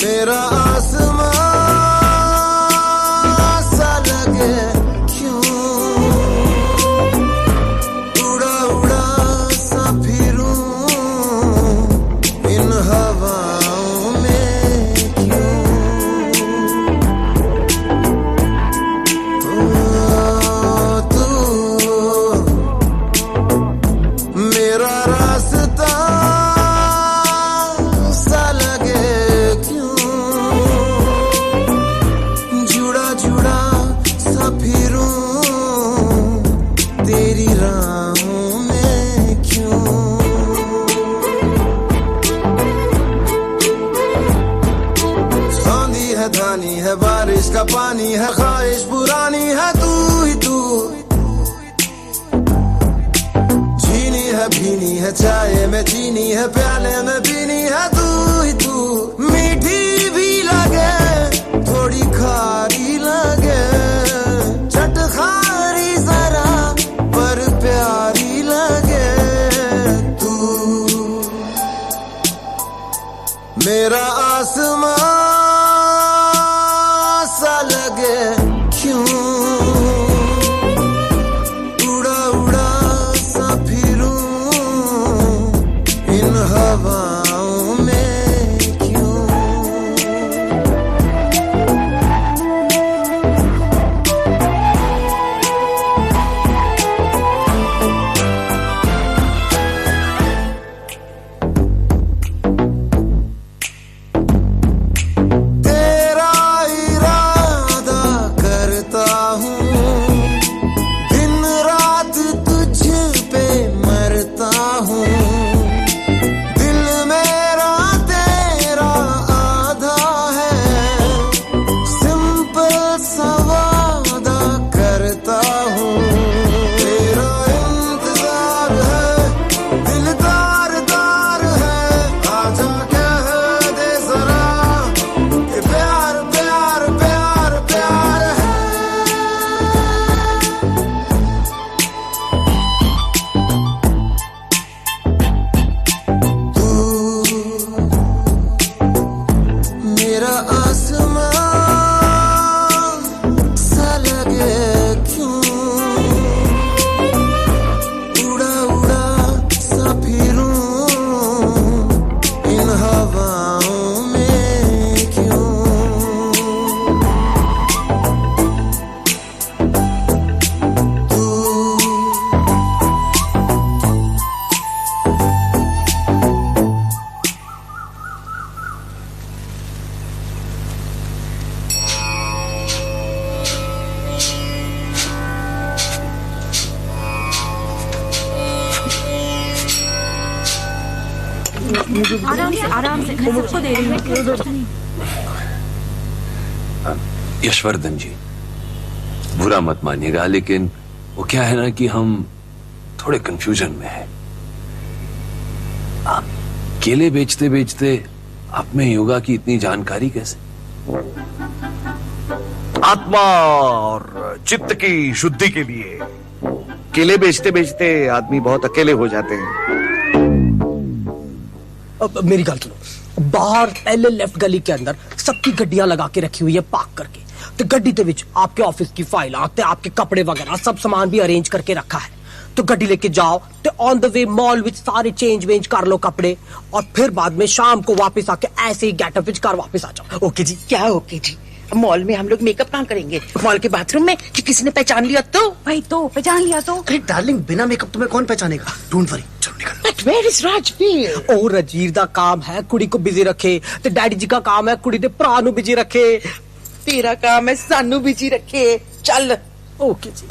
मेरा आसमां सा लगे क्यों, उड़ा उड़ा सा फिरूं इन हवाओं में क्यों। ओ, तू मेरा रास्ता सा लगे सा फिरूं तेरी राहों में क्यों। आंधी है, धानी है, बारिश का पानी है, ख्वाहिश पुरानी है, तू ही तू। झीनी है, भीनी है, चाय में चीनी है, प्याले में पीनी है, तू ही तू। मीठी भी लगे, थोड़ी खारी लगे, चटखारी जरा पर प्यारी लगे, तू मेरा आसमां सा लगे क्यों, उड़ा उड़ा सा फिरूं इन हवाओं में क्यों। तेरा इरादा करता हूँ, दिन रात तुझ पे मरता हूँ। दिल मेरा तेरा आधा है, सिंपल सा वादा करता हूँ। तेरा इंतजार है, दिल दार दार है, आजा कह दे जरा कि प्यार प्यार प्यार प्यार है। तू मेरा आसमां सा लगे क्यों, उड़ा उड़ा सा फिरूं इन हवाओं में क्यों। तू आराम से मैं सबको दे रही हूँ। यशवर्धन जी, बुरा मत मानिएगा, लेकिन वो क्या है ना कि हम थोड़े कंफ्यूजन में हैं। आप केले बेचते बेचते आप में योगा की इतनी जानकारी कैसे? आत्मा और चित्त की शुद्धि के लिए केले बेचते बेचते आदमी बहुत अकेले हो जाते हैं। अब मेरी गल सुनो, बाहर पहले लेफ्ट गली के अंदर सबकी गड्डियां लगा के रखी हुई है पार्क करके, तो गड्डी के विच आपके ऑफिस की फाइल आते, आपके कपड़े वगैरह सब सामान भी अरेंज करके रखा है। तो गड्डी लेके जाओ, तो ऑन द वे मॉल विच सारे चेंज वेंज कर लो कपड़े, और फिर बाद में शाम को वापस आके ऐसे ही गेटअप विच कर वापस आ जाओ। ओके जी? क्या ओके जी? मॉल में हम लोग मेकअप कहाँ करेंगे? मॉल के बाथरूम में कि किसी ने पहचान लिया तो? भाई तो पहचान लिया तो? अरे डार्लिंग, बिना मेकअप तुम्हें कौन पहचानेगा? डोंट वरी, चलो निकल। But where is Rajveer? ओ रजीर दा काम है कुड़ी को बिजी रखे, ते डैडी जी का काम है कुड़ी दे भरा नु बिजी रखे। तेरा काम है सानू बिजी रखे। चल। ओके जी।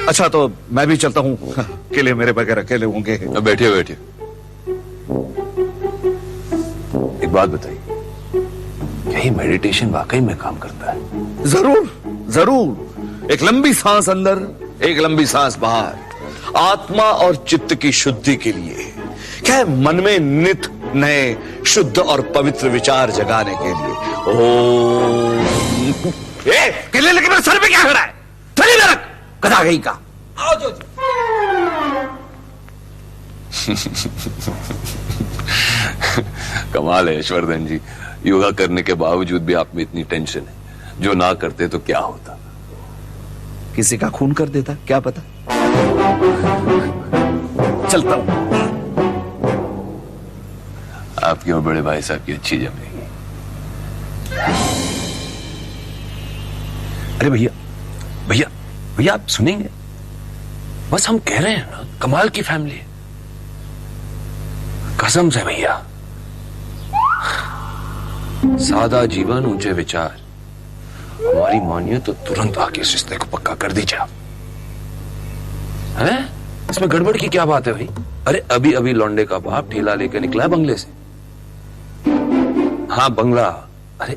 अच्छा तो मैं भी चलता हूँ, अकेले मेरे बगैर अकेले होंगे। बैठिए बैठिए। एक बात बताइए, क्या ये मेडिटेशन वाकई में काम करता है? जरूर जरूर। एक लंबी सांस अंदर, एक लंबी सांस बाहर, आत्मा और चित्त की शुद्धि के लिए, क्या है, मन में नित नए शुद्ध और पवित्र विचार जगाने के लिए। ओम। किले लेके मेरे सर पे क्या खड़ा है? चलिए नरक, गधा गई का। आओ जो कमाल है यशवर्धन जी, योगा करने के बावजूद भी आप में इतनी टेंशन है। जो ना करते तो क्या होता? किसी का खून कर देता, क्या पता। चलता हूं। आपकी और बड़े भाई साहब की अच्छी जमेगी। अरे भैया भैया भैया, आप सुनेंगे? बस हम कह रहे हैं ना, कमाल की फैमिली है, कसम से भैया। सादा जीवन, ऊंचे विचार। हमारी मानिए तो तुरंत आके इस रिश्ते को पक्का कर दीजिए आप। हैं? इसमें गड़बड़ की क्या बात है भाई? अरे अभी अभी लौंडे का बाप ठेला लेकर निकला है बंगले से। हाँ बंगला, अरे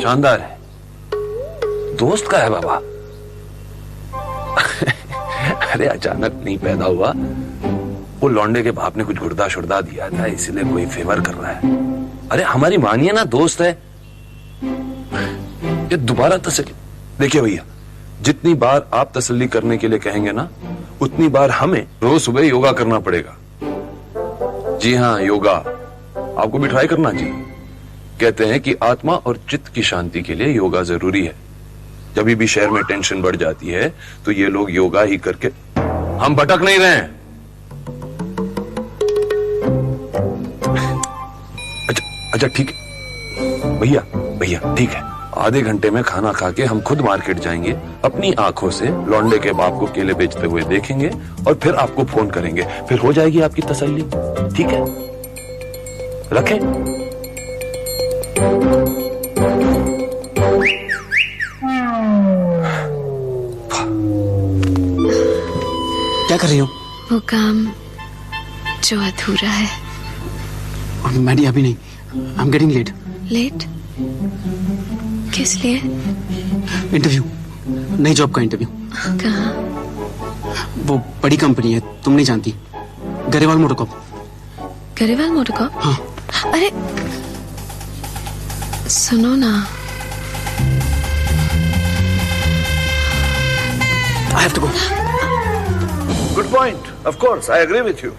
शानदार है, दोस्त का है बाबा। अरे अचानक नहीं पैदा हुआ, वो लौंडे के बाप ने कुछ गुर्दा शुर्दा दिया था, इसलिए कोई फेवर कर रहा है। अरे हमारी मानिए ना, दोस्त है ये। दोबारा तसल्ली देखिए भैया, जितनी बार आप तसल्ली करने के लिए कहेंगे ना, उतनी बार हमें रोज सुबह योगा करना पड़ेगा। जी हाँ, योगा आपको भी ट्राई करना चाहिए। कहते हैं कि आत्मा और चित्त की शांति के लिए योगा जरूरी है। जब भी शहर में टेंशन बढ़ जाती है तो ये लोग योगा ही करके, हम भटक नहीं रहे हैं। अच्छा ठीक है भैया, भैया ठीक है, आधे घंटे में खाना खा के हम खुद मार्केट जाएंगे, अपनी आंखों से लौंडे के बाप को केले बेचते हुए देखेंगे और फिर आपको फोन करेंगे, फिर हो जाएगी आपकी तसल्ली। ठीक है, रखें? क्या कर रही हो? वो काम जो अधूरा है। मैडी अभी नहीं, I am getting late. Late? किस लिए? इंटरव्यू, नई जॉब का इंटरव्यू। कहाँ? वो बड़ी कंपनी है, तुम नहीं जानती, गरेवाल मोटरकॉप। गरेवाल मोटरकॉप? हाँ। अरे सुनो ना, I have to go. Good point, of course I agree with you.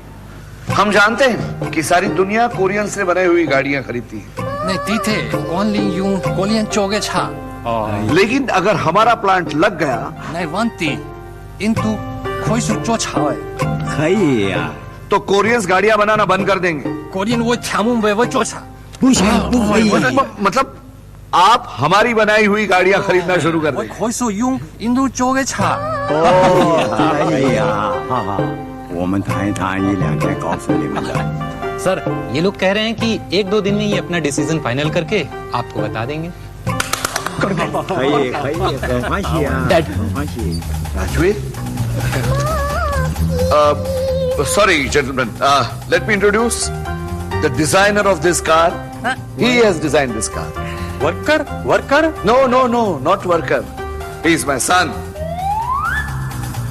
हम जानते हैं कि सारी दुनिया कोरियन से बनी हुई गाड़ियां खरीदती है। 네, 디테 only 용 코리안 쪽의 차. लेकिन अगर हमारा प्लांट लग गया, 네, 원띠 인도 कोई 쫓아와요. खैया, तो कोरियंस गाड़ियां बनाना बंद कर देंगे। कोरियन वो ठामुन वे वो 쫓아. मतलब आप हमारी बनाई हुई गाड़ियां खरीदना शुरू कर देंगे। 거기서 용 인도 쪽의 차. 我们谈一谈，一两天告诉你们的。 सर ये लोग कह रहे हैं कि 1-2 दिन में ही अपना डिसीजन फाइनल करके आपको बता देंगे। Dad, Rajveer? Sorry, gentlemen. Let me introduce the designer of this car. He has designed this car. Worker? Worker? No, no, no, not worker. He is my son.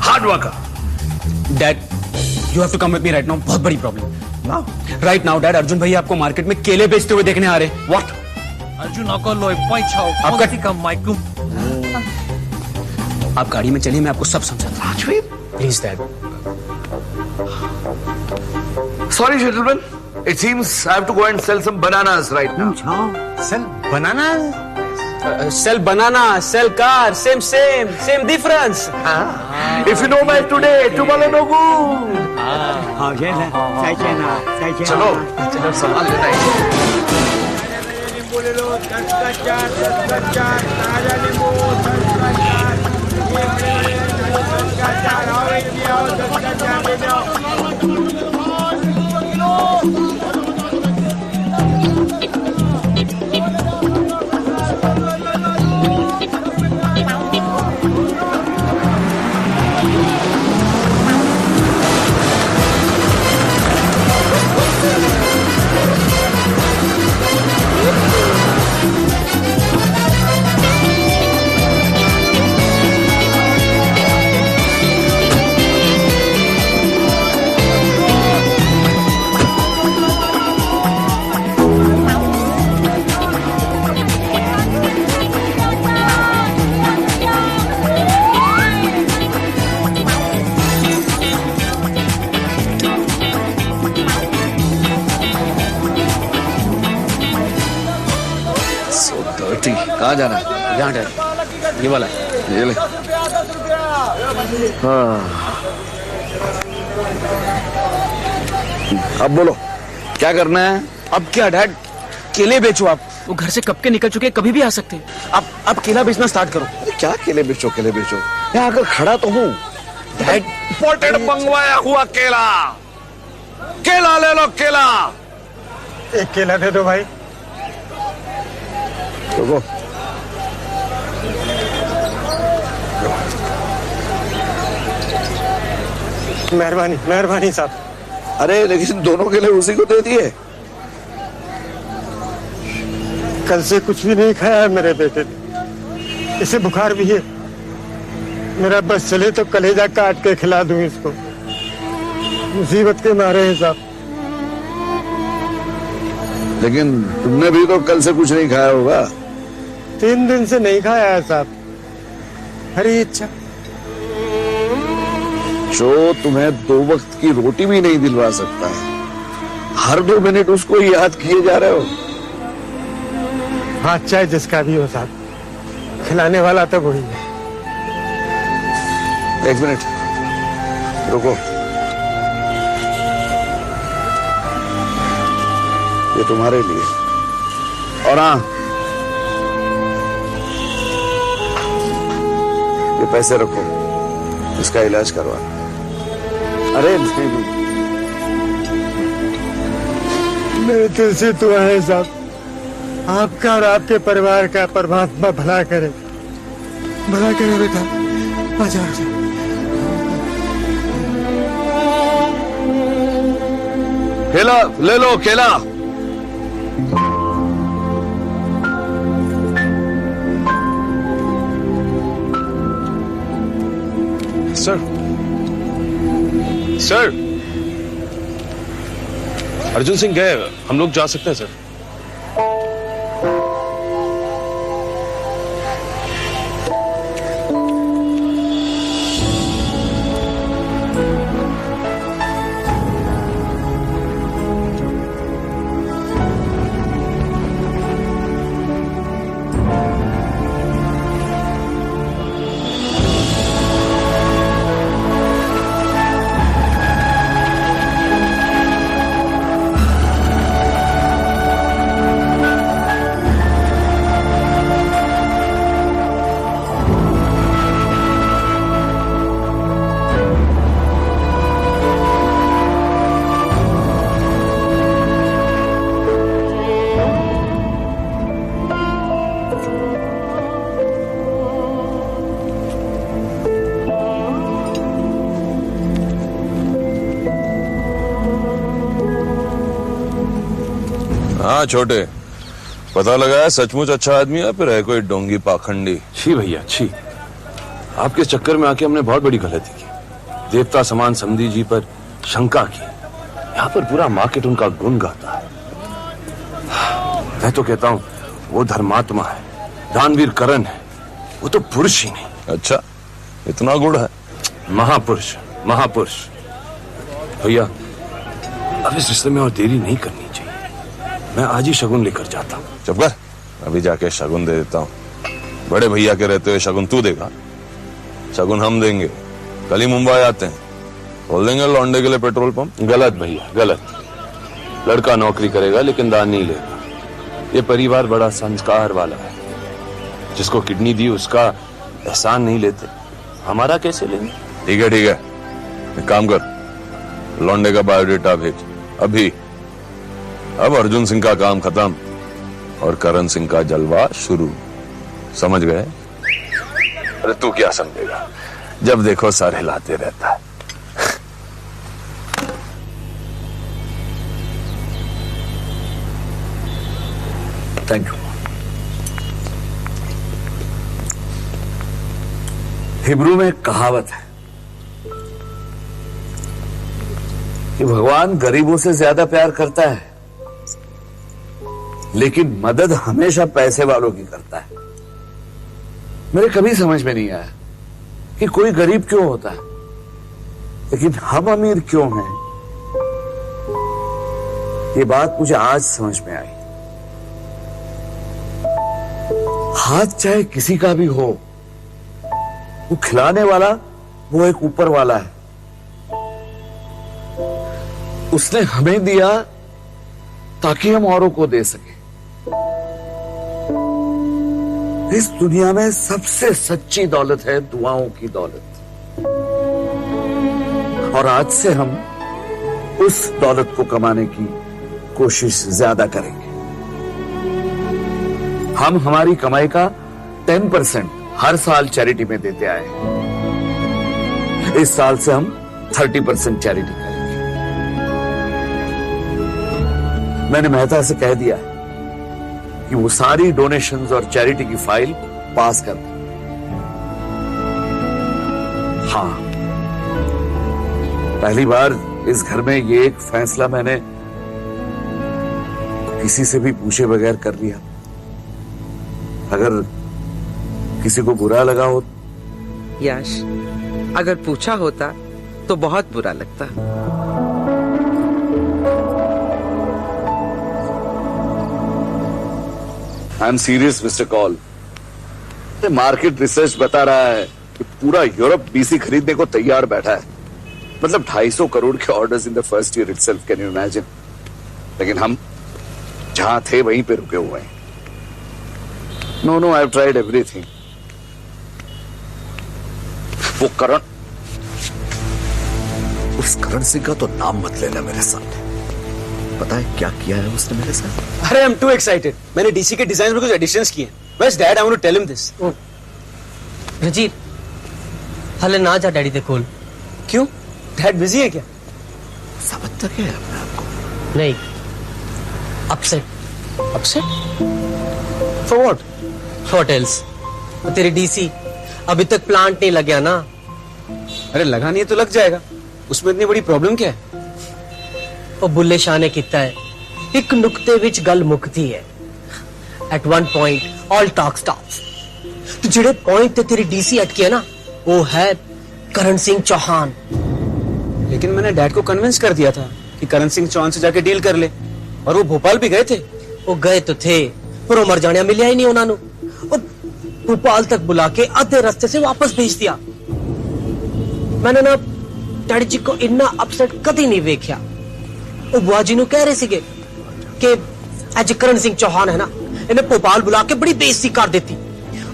Hard worker. Dad, you have to come with me right now, बहुत बड़ी problem. Right now dad, Arjun भाई आपको market में केले बेचते हुए देखने आ रहे हैं। व्हाट? अर्जुन अको लोय पैछाओ आपका का माइकू। आप गाड़ी में चलिए, मैं आपको सब समझाता हूं। Rajveer? Please dad. Sorry, gentlemen. It seems I have to go and sell some bananas right now. Sell bananas? Sell banana, sell car, same difference. If you know by today, tomorrow no good. 好，先生，再见了，再见了。 चलो, चलो सामान लेना है। कहाँ जाना है? यहाँ dad, ये वाला है। ये ले। हाँ। अब बोलो क्या करना है? अब क्या डैड, केले बेचो आप। वो घर से कब के निकल चुके हैं, कभी भी आ सकते हैं। अब केला बेचना स्टार्ट करो। अरे क्या केले बेचो केले बेचो, मैं आकर खड़ा तो हूँ। डैड इंपोर्टेड मंगवाया हुआ केला, केला ले लो केला। एक केला दे दो भाई। रुको, मेहरबानी मेहरबानी साहब। अरे लेकिन दोनों केले उसी को दे दिए। कल से कुछ भी नहीं खाया है मेरे बेटे ने, इसे बुखार भी है। मेरा बस चले तो कलेजा काट के खिला दूं इसको, मुसीबत के मारे हैं साहब। लेकिन तुमने भी तो कल से कुछ नहीं खाया होगा। 3 दिन से नहीं खाया है साहब। हरी इच्छा। जो तुम्हें 2 वक्त की रोटी भी नहीं दिलवा सकता है, हर 2 मिनट उसको याद किए जा रहे हो। हाथ चाहे जिसका भी हो साहब, खिलाने वाला तो वही है। 1 मिनट रुको, ये तुम्हारे लिए। और हाँ, ये पैसे रखो, इसका इलाज करवाना। अरे नहीं, मेरे दिल से दुआ है साहब, आपका और आपके परिवार का परमात्मा भला करे, भला करे बेटा। आजा आजा। केला ले लो केला। सर, सर, अर्जुन सिंह गए, हम लोग जा सकते हैं सर। हाँ छोटे, पता लगा है सचमुच अच्छा आदमी है, फिर है कोई डोंगी पाखंडी। छी भैया छी, आपके चक्कर में आके हमने बहुत बड़ी गलती की। देवता समान समधी जी पर शंका की। यहाँ पर पूरा मार्केट उनका गुण गाता है। मैं तो कहता हूँ वो धर्मात्मा है, दानवीर करण है, वो तो पुरुष ही नहीं। अच्छा, इतना गुण है? महापुरुष, महापुरुष। भैया अब इस रिश्ते में और देरी नहीं करनी चाहिए। मैं आज ही शगुन लेकर जाता हूँ। चुप कर, अभी जाके शगुन दे देता हूँ। बड़े भैया के रहते हुए शगुन तू देगा? शगुन हम देंगे। कल ही मुंबई आते हैं, खोल देंगे लौंडे के लिए पेट्रोल पंप। गलत भैया गलत। लड़का नौकरी करेगा लेकिन दान नहीं लेगा। ये परिवार बड़ा संस्कार वाला है। जिसको किडनी दी उसका एहसान नहीं लेते, हमारा कैसे लेंगे? ठीक है ठीक है, एक काम कर, लौंडे का बायोडेटा भेज अभी। अब अर्जुन सिंह का काम खत्म और करण सिंह का जलवा शुरू। समझ गए? अरे तू क्या समझेगा, जब देखो सर हिलाते रहता है। Thank you. हिब्रू में एक कहावत है कि भगवान गरीबों से ज्यादा प्यार करता है, लेकिन मदद हमेशा पैसे वालों की करता है। मेरे कभी समझ में नहीं आया कि कोई गरीब क्यों होता है, लेकिन हम अमीर क्यों हैं। ये बात मुझे आज समझ में आई। हाथ चाहे किसी का भी हो, वो खिलाने वाला वो एक ऊपर वाला है। उसने हमें दिया ताकि हम औरों को दे सके। इस दुनिया में सबसे सच्ची दौलत है दुआओं की दौलत, और आज से हम उस दौलत को कमाने की कोशिश ज्यादा करेंगे। हम हमारी कमाई का 10% हर साल चैरिटी में देते आए हैं। इस साल से हम 30% चैरिटी करेंगे। मैंने मेहता से कह दिया है कि वो सारी डोनेशंस और चैरिटी की फाइल पास कर दे। हाँ, पहली बार इस घर में ये एक फैसला मैंने किसी से भी पूछे बगैर कर लिया। अगर किसी को बुरा लगा हो, यश, अगर पूछा होता तो बहुत बुरा लगता। I am serious mister call. Market research बता रहा है कि पूरा यूरोप बीसी खरीदने को तैयार बैठा है। मतलब 250 करोड़ के orders in the first year itself, can you imagine? लेकिन हम जहां थे वहीं पे रुके हुए हैं। No no, I have tried everything. वो करण, उस करण सिंह का तो नाम मत लेना मेरे सामने। पता है क्या किया है उसने मेरे साथ? अरे आई एम टू एक्साइटेड। मैंने डीसी के डिजाइन में कुछ एडिशंस किए। बस dad, I want to tell him this. Rajib, हले ना जा डैडी दे कोल। क्यों? डैड बिजी है क्या? समझता क्या है अपने आप को? नहीं, upset. Upset? For what? What else? तेरी डीसी अभी तक प्लांट नहीं लग गया ना। अरे लगा नहीं है तो लग जाएगा, उसमें इतनी बड़ी प्रॉब्लम क्या है? ਉਹ ਬੁੱਲੇ ਸ਼ਾਹ ਨੇ ਕੀਤਾ ਹੈ ਇੱਕ ਨੁਕਤੇ ਵਿੱਚ ਗੱਲ ਮੁੱਕਦੀ ਹੈ। At one point all talk stops. ਤੇ ਜਿਹੜੇ ਪੁਆਇੰਟ ਤੇ ਤੇਰੀ ਡੀਸੀ ਅਟਕੀ ਹੈ ਨਾ, ਉਹ ਹੈ करण सिंह चौहान। लेकिन मैंने डैड को कन्विंस कर दिया था कि करण सिंह चौहान से जाके डील कर ले, और वो भोपाल भी गए थे। वो गए तो थे पर वो मर जाने मिलिया ही नहीं उन्होंने, और भोपाल तक बुला के आधे रास्ते से वापस भेज दिया। मैंने ना डैडी जी को इतना अपसेट कभी नहीं वेख्या। वो बुआ जी नु कह रहे सीगे कि अज करण सिंह चौहान है ना, इन्हें भोपाल बुला के बड़ी बेइज्जती कर देती,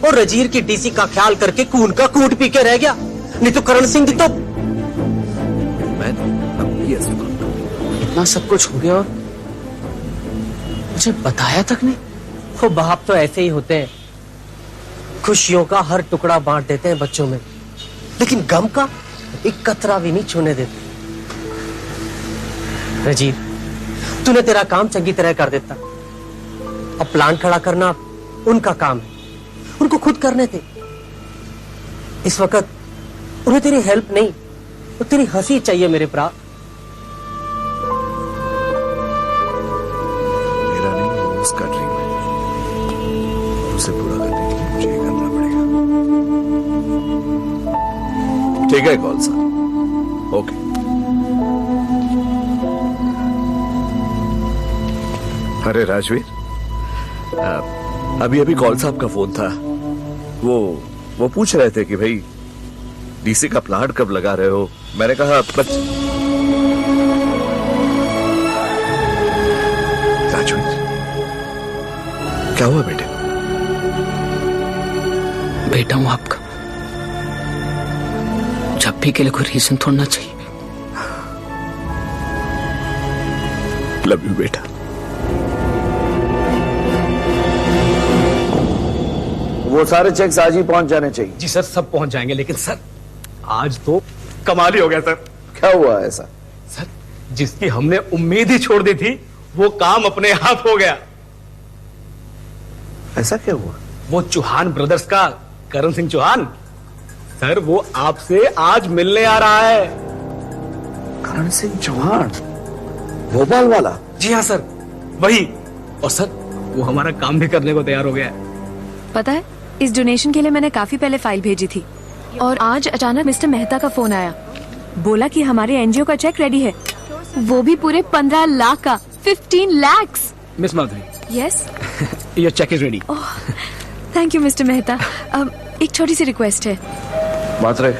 और रजीर की डीसी का ख्याल करके खून का कूट पी के रह गया। नहीं तो करण सिंह तो इतना सब कुछ हो गया और मुझे बताया तक नहीं। वो बाप तो ऐसे ही होते हैं, खुशियों का हर टुकड़ा बांट देते हैं बच्चों में, लेकिन गम का एक कतरा भी नहीं छूने देते। रजीव, तूने तेरा काम चंगी तरह कर देता, अब प्लांट खड़ा करना उनका काम है, उनको खुद करने थे। इस वक्त उन्हें तेरी हेल्प नहीं, तो तेरी हंसी चाहिए मेरे भरा। मेरा नहीं, वो उसका ड्रीम है, उसे पूरा करने के लिए मुझे ये करना पड़ेगा। ठीक है कॉल साहब, ओके। अरे राजवीर, अभी अभी कॉल साहब का फोन था। वो पूछ रहे थे कि भाई डीसी का प्लांट कब लगा रहे हो। मैंने कहा राजवीर, क्या हुआ बेटे? बेटा हूं आपका, जब भी के लिए कोई रीजन थोड़ना चाहिए। लव यू बेटा। वो सारे चेक्स आज ही पहुंच जाने चाहिए। जी सर, सब पहुंच जाएंगे, लेकिन सर आज तो कमाल ही हो गया सर। क्या हुआ ऐसा? सर, जिसकी हमने उम्मीद ही छोड़ दी थी वो काम अपने आप हो गया। ऐसा क्या हुआ? वो चौहान ब्रदर्स का करण सिंह चौहान सर, वो आपसे आज मिलने आ रहा है। करण सिंह चौहान, भोपाल वाला? जी हाँ सर, वही। और सर, वो हमारा काम भी करने को तैयार हो गया है। पता है, इस डोनेशन के लिए मैंने काफी पहले फाइल भेजी थी, और आज अचानक मिस्टर मेहता का फोन आया। बोला कि हमारे एनजीओ का चेक रेडी है, वो भी पूरे 15 लाख का। 15 lakhs। Miss Madhuri. Yes, your cheque is ready. Thank you mister Mehta. एक छोटी सी रिक्वेस्ट है। Matre,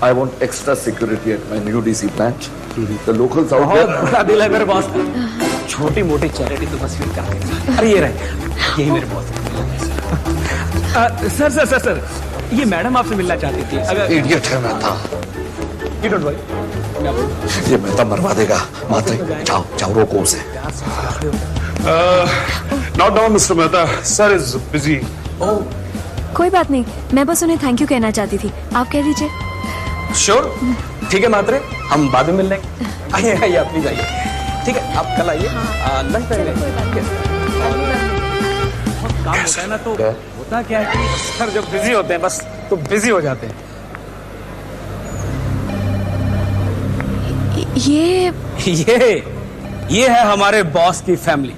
I want extra security at my new DC plant. The locals out बहुत there. बड़ा दिल है मेरे बॉस का। छोटी मोटी चैरिटी तो बस फिर करते। अरे ये रहे, यही मेरे बॉस है। सर सर सर सर, ये मैडम आपसे मिलना चाहती थी। अगर Idiot है मेहता। You don't worry। ये मेहता मरवा देगा। मात्रे, जाओ जाओ रोको उसे। Not now, Mr. Mehta. Sir is busy. कोई बात नहीं, मैं बस उन्हें थैंक यू कहना चाहती थी। आप कह दीजिए। श्योर, ठीक है मात्रे, हम बाद में मिल लेंगे। आइए आइए, आप प्लीज आइए। ठीक है, आप कल आइए लंच टाइम में। काम होता है ना, तो होता क्या है कि सर जब बिजी होते हैं बस तो बिजी हो जाते हैं। ये है हमारे बॉस की फैमिली,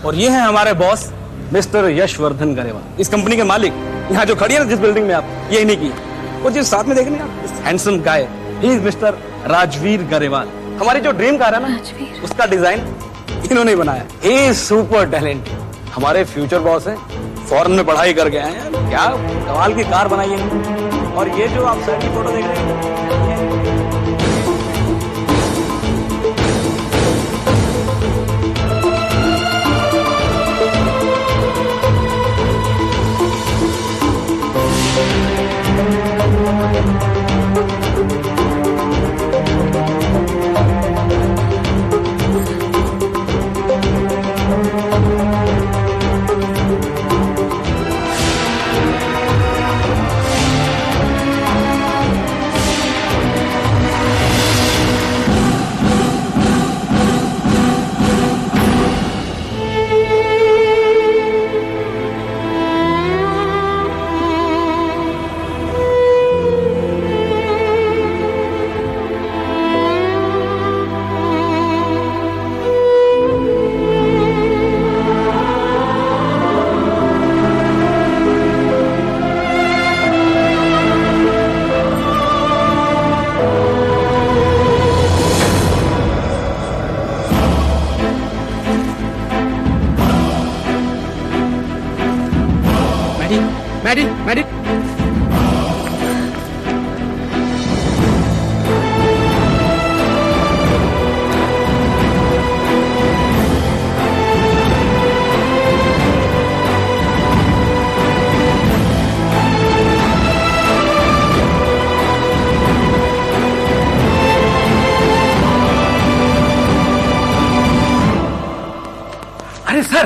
और ये है हमारे बॉस मिस्टर यशवर्धन गरेवाल, इस कंपनी के मालिक। यहाँ जो खड़ी है ना जिस बिल्डिंग में आप, ये इन्हीं की है। और जिस साथ में देख रहे हैं आप, इस handsome guy, he is mister Rajveer Grewal. हमारी जो ड्रीम कार है ना, उसका डिजाइन इन्होंने ही बनाया। He is super talent. हमारे फ्यूचर बॉस हैं, फॉरेन में पढ़ाई करके आए हैं, क्या कमाल की कार बनाई है। और ये जो आप साइड की फोटो देख रहे हैं, मैडी अरे सर,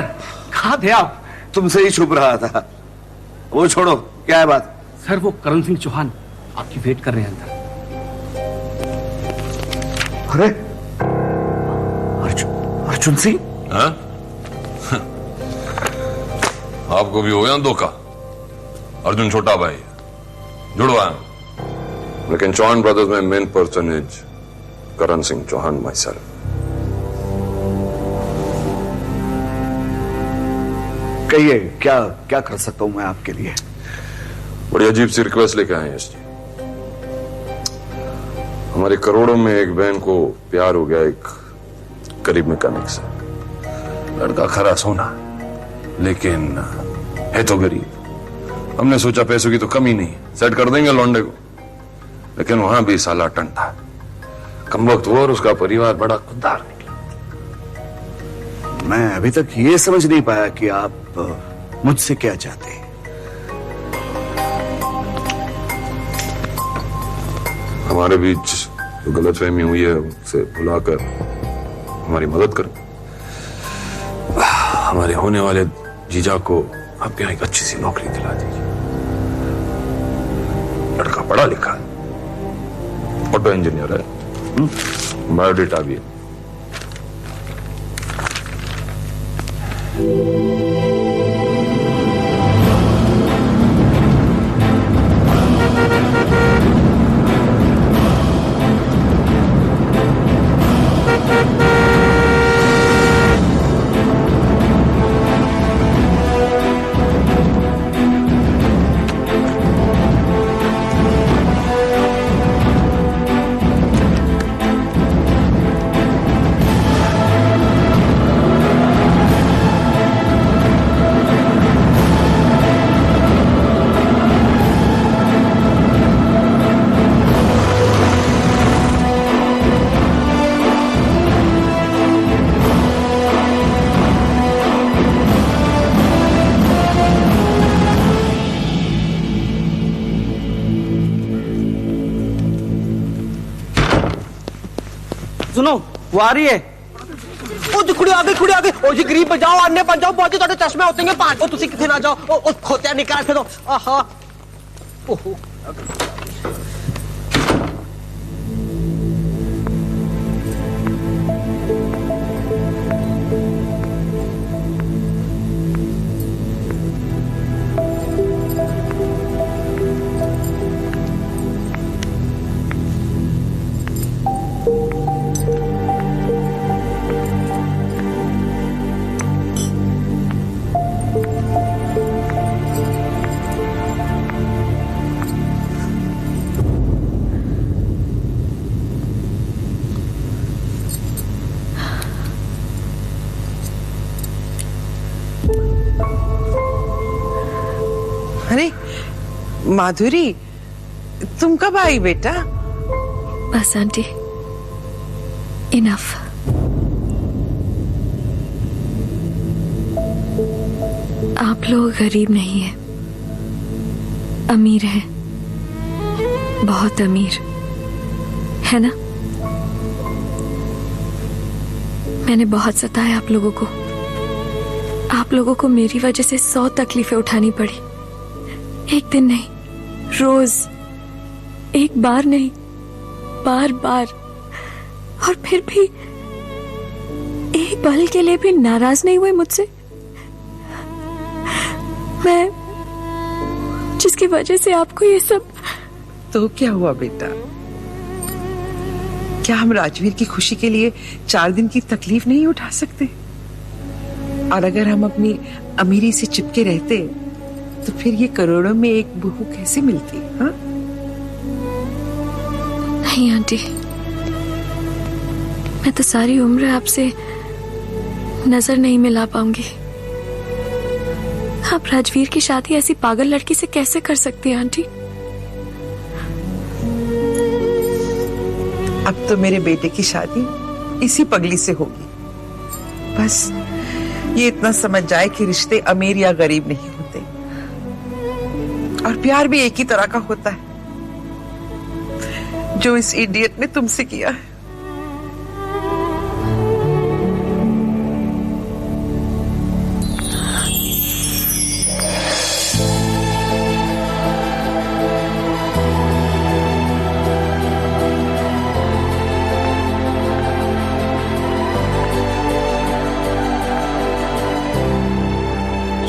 कहाँ थे आप? तुमसे ही छुप रहा था। वो छोड़ो, क्या है बात? सर, वो करण सिंह चौहान आपकी वेट कर रहे हैं अंदर। अरे अर्जुन सिंह? हाँ? आपको भी हो गया धोखा। अर्जुन छोटा भाई जुड़वा, लेकिन चौहान ब्रदर्स में main person is Karan Singh Chauhan myself. कहिए, क्या क्या कर सकता हूं मैं आपके लिए? बड़ी अजीब सी रिक्वेस्ट लेके आए हैं यश जी। हमारे करोड़ों में एक बहन को प्यार हो गया एक गरीब मैकेनिक से। लड़का खरा सोना, लेकिन है तो गरीब। हमने सोचा पैसों की तो कमी नहीं, सेट कर देंगे लौंडे को, लेकिन वहां भी साला टंटा। कमबख्त वो और उसका परिवार बड़ा खुददार निकला। मैं अभी तक ये समझ नहीं पाया कि आप मुझसे क्या चाहते हैं। हमारे बीच जो गलतफहमी हुई है उसे भुलाकर हमारी मदद करें। हमारे होने वाले जीजा को आपके यहाँ एक अच्छी सी नौकरी दिला दीजिए। लड़का पढ़ा लिखा है, ऑटो इंजीनियर है, बायोडेटा भी है। सुनो वो आ रही है। ओ जी कुड़ी आ गई। ओ जी गरीब बजाओ अन्य बन जाओ बहुत थोड़े चश्मे होते हैं पांच। ओ तुसी किथे ना जाओ। ओ खोतिया निकाल के दो। आहा ओहो अरे माधुरी, तुम कब आई बेटा? बस आंटी, इनफ। आप लोग गरीब नहीं हैं, अमीर हैं, बहुत अमीर है ना? मैंने बहुत सताया आप लोगों को। आप लोगों को मेरी वजह से 100 तकलीफें उठानी पड़ी। एक दिन नहीं, रोज, एक बार नहीं, बार बार। और फिर भी एक पल के लिए भी नाराज नहीं हुए मुझसे। मैं जिसकी वजह से आपको ये सब। तो क्या हुआ बेटा? क्या हम राजवीर की खुशी के लिए 4 दिन की तकलीफ नहीं उठा सकते? और अगर हम अपनी अमीरी से चिपके रहते तो फिर ये करोड़ों में एक बहू कैसे मिलती? हाँ? नहीं आंटी, मैं तो सारी उम्र आपसे नजर नहीं मिला पाऊंगी। आप राजवीर की शादी ऐसी पागल लड़की से कैसे कर सकती हैं आंटी? अब तो मेरे बेटे की शादी इसी पगली से होगी। बस ये इतना समझ जाए कि रिश्ते अमीर या गरीब नहीं होते, और प्यार भी एक ही तरह का होता है, जो इस इडियट ने तुमसे किया है।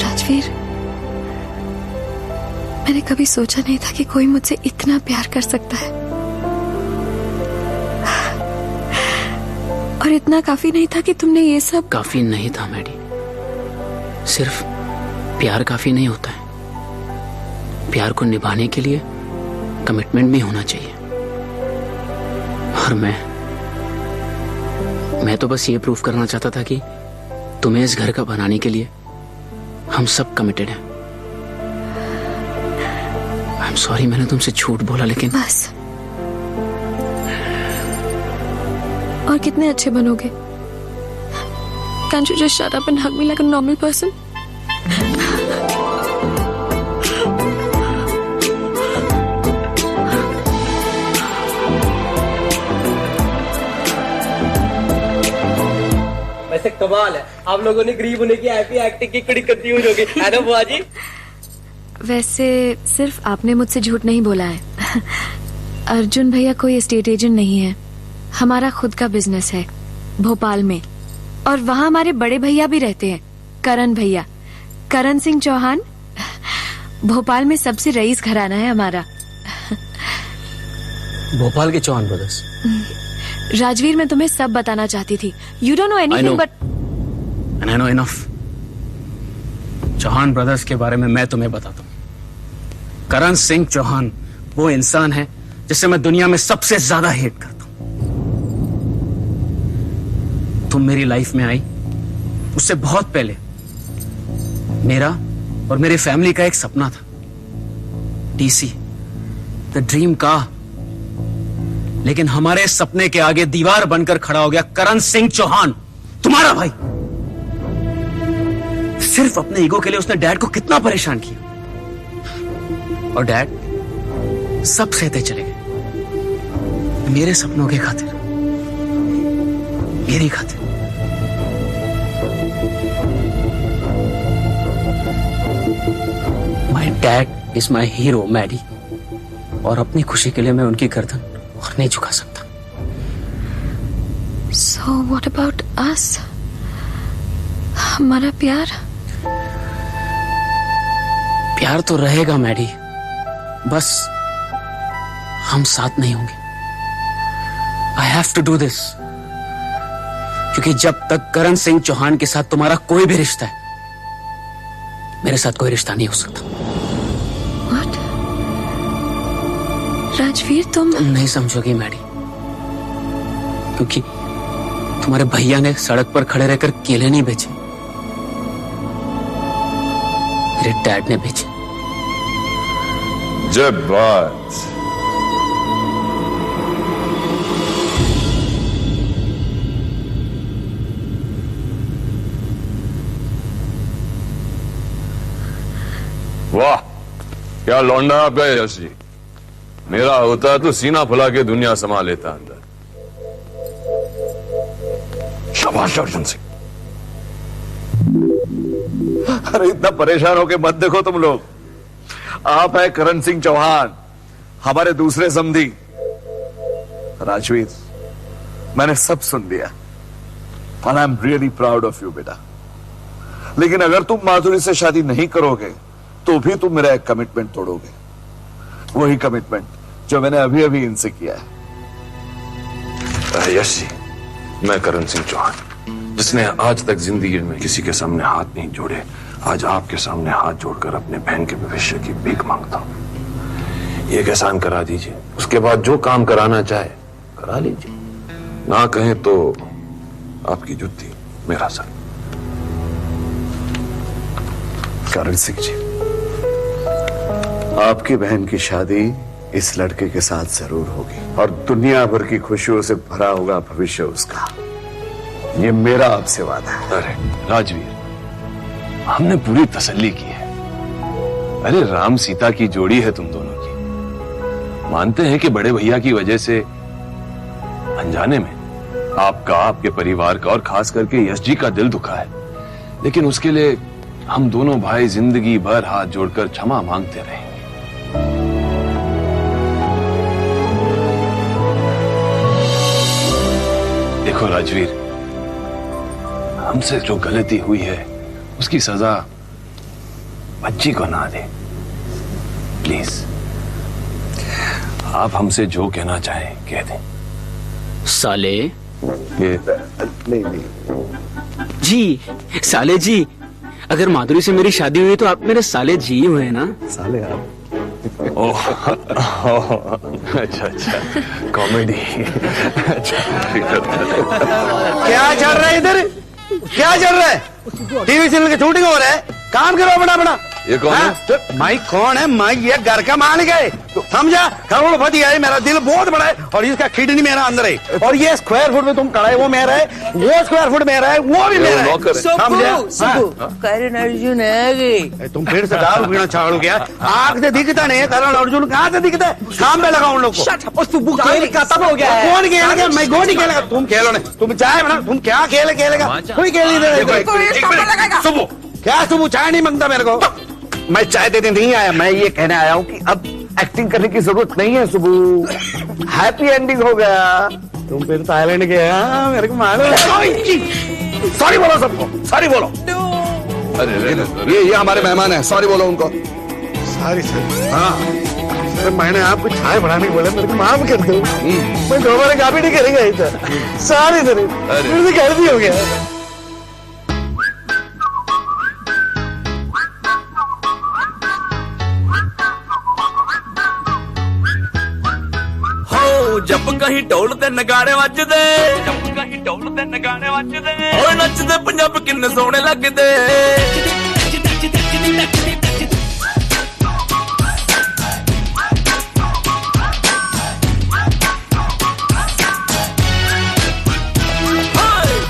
राजवीर, मैंने कभी सोचा नहीं था कि कोई मुझसे इतना प्यार कर सकता है। और इतना काफी नहीं था कि तुमने ये सब। काफी नहीं था मैडी। सिर्फ प्यार काफी नहीं होता है, प्यार को निभाने के लिए कमिटमेंट भी होना चाहिए। और मैं तो बस ये प्रूफ करना चाहता था कि तुम्हें इस घर का बनाने के लिए हम सब कमिटेड हैं। आई एम सॉरी मैंने तुमसे झूठ बोला, लेकिन बस। और कितने अच्छे बनोगे? Can't you just shut up and hug me like a normal person? वैसे कमाल है, आप लोगों ने गरीब होने की हैप्पी एक्टिंग की कड़ी कंफ्यूज हो गई है ना बुआ जी? वैसे सिर्फ आपने मुझसे झूठ नहीं बोला है। अर्जुन भैया कोई एस्टेट एजेंट नहीं है, हमारा खुद का बिजनेस है भोपाल में। और वहाँ हमारे बड़े भैया भी रहते हैं, करण भैया, करण सिंह चौहान। भोपाल में सबसे रईस घराना है हमारा। भोपाल के चौहान ब्रदर्स। राजवीर, मैं तुम्हें सब बताना चाहती थी। You don't know anything but I know enough. Chauhan brothers के बारे में मैं तुम्हें बताता हूँ। करण सिंह चौहान वो इंसान है जिसे मैं दुनिया में सबसे ज्यादा हेट करता हूं। तुम मेरी लाइफ में आई उससे बहुत पहले मेरा और मेरी फैमिली का एक सपना था, डीसी, द ड्रीम का। लेकिन हमारे सपने के आगे दीवार बनकर खड़ा हो गया करण सिंह चौहान, तुम्हारा भाई। सिर्फ अपने ईगो के लिए उसने डैड को कितना परेशान किया, और डैड सब सहते चले गए मेरे सपनों के खातिर। मेरी खातिर। My dad is my hero Maddy, और अपनी खुशी के लिए मैं उनकी गर्दन और नहीं झुका सकता। So what about us? हमारा प्यार? प्यार तो रहेगा मैडी, बस हम साथ नहीं होंगे। I have to do this, क्योंकि जब तक करण सिंह चौहान के साथ तुम्हारा कोई भी रिश्ता है, मेरे साथ कोई रिश्ता नहीं हो सकता। What? राजवीर तुम नहीं समझोगी मैडी, क्योंकि तुम्हारे भैया ने सड़क पर खड़े रहकर केले नहीं बेचे, मेरे डैड ने बेचे। जब बात वाह, क्या लौंडा आप है यश जी। मेरा होता तो सीना फुला के दुनिया समा लेता अंदर। शाबाश अर्जुन सिंह। अरे इतना परेशान होके मत देखो तुम लोग। आप है करण सिंह चौहान, हमारे दूसरे समधी। राजवीर, मैंने सब सुन लिया और I am really proud of you बेटा। लेकिन अगर तुम माधुरी से शादी नहीं करोगे तो भी तुम मेरा एक कमिटमेंट तोड़ोगे, वही कमिटमेंट जो मैंने अभी अभी इनसे किया है। यश जी, मैं करण सिंह चौहान, जिसने आज तक जिंदगी में किसी के सामने हाथ नहीं जोड़े, आज आपके सामने हाथ जोड़कर अपने बहन के भविष्य की भीख मांगता हूं। एक एहसान करा दीजिए, उसके बाद जो काम कराना चाहे करा लीजिए। ना कहें तो आपकी जुत्ती मेरा सर। करण सिंह जी, आपकी बहन की शादी इस लड़के के साथ जरूर होगी और दुनिया भर की खुशियों से भरा होगा भविष्य उसका। ये मेरा आपसे वादा है। अरे राजवीर, हमने पूरी तसल्ली की है। अरे राम सीता की जोड़ी है तुम दोनों की। मानते हैं कि बड़े भैया की वजह से अनजाने में आपका, आपके परिवार का और खास करके यश जी का दिल दुखा है, लेकिन उसके लिए हम दोनों भाई जिंदगी भर हाथ जोड़कर क्षमा मांगते रहेंगे। देखो राजवीर, हमसे जो गलती हुई है उसकी सजा बच्ची को ना दे। प्लीज, आप हमसे जो कहना चाहें कह दें। साले ये नहीं जी, साले जी, अगर माधुरी से मेरी शादी हुई तो आप मेरे साले जी हुए ना। साले आप? ओह, अच्छा अच्छा, कॉमेडी। क्या चल रहा है इधर? क्या चल रहा है? टीवी सीरियल की शूटिंग हो रहा है, काम करो अपना अपना। ये कौन है? माई कौन है? माई ये घर का मालिक है, समझा? करोड़पति है, मेरा दिल बहुत बड़ा है और इसका किडनी मेरा अंदर है। और ये स्क्वायर फुट में तुम खड़ा है वो मेरा है, वो स्क्वायर फुट मेरा है, वो भी मेरा है, समझा? करण अर्जुन है। तुम फिर से दारू पीना चालू किया? आंख से दिखता नहीं है करण अर्जुन, कहाँ से दिखता है? काम पे लगा उन लोग को। खेल खत्म हो गया है। कौन खेलेगा? मैं गोली खेलेगा, तुम खेलो नहीं। तुम चाय बना, तुम क्या खेलेगा? कोई खेल नहीं दे। सुबह क्या सुबह चाय नहीं मांगता मेरे को? मैं चाय देने नहीं आया, मैं ये कहने आया हूं कि अब एक्टिंग करने की जरूरत नहीं है। सुबह हैप्पी एंडिंग हो गया। तुम फिर थाईलैंड गया, मेरे को मालूम। सॉरी बोलो सबको, सॉरी बोलो। अरे ये हमारे मेहमान हैं, सॉरी बोलो उनको। Sorry sir. हाँ, अरे मैंने आपको चाय बनाने को बोला, मेरे को माफ कर दो। मैं दोबारा काफी नहीं करेगा इधर। सॉरी सर, फिर से गलती हो गया। जब कहीं ढोल ते नगाड़े वजदे, जब कहीं ढोल ते नगाड़े वजदे, ओए नचदे पंजाब किन्ने सोहणे लगदे।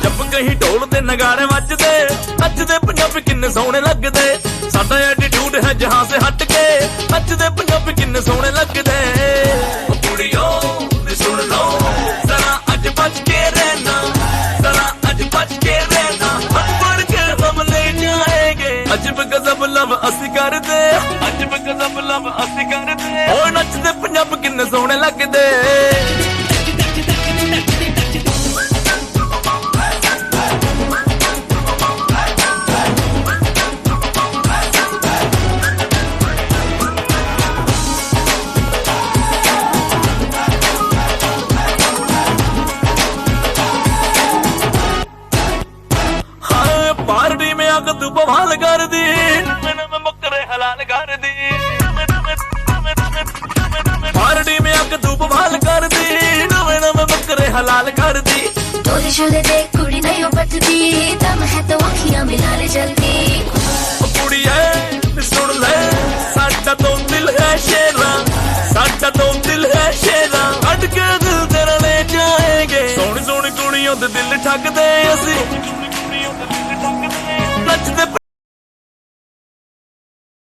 जब कहीं ढोल ते नगाड़े वजदे, नचदे पंजाब किन्ने सोहणे लगदे। साडा एटीट्यूड है जहां से हट के, नचदे पंजाब किन्ने सोहणे लगदे। कुड़ियों सुन लो जरा, अज बच के रहना जरा, किन्ने सोहने लगदे पार्टी में आकर तू बवाल कर दी बकरे हलाल कर दी पार्टी में आकर तू बवाल कर दी नवे बकरे हलाल कर दी तोरे शोले देख कुड़ी नहीं हो पटदी दम है तो अखियां मिला ले जल्दी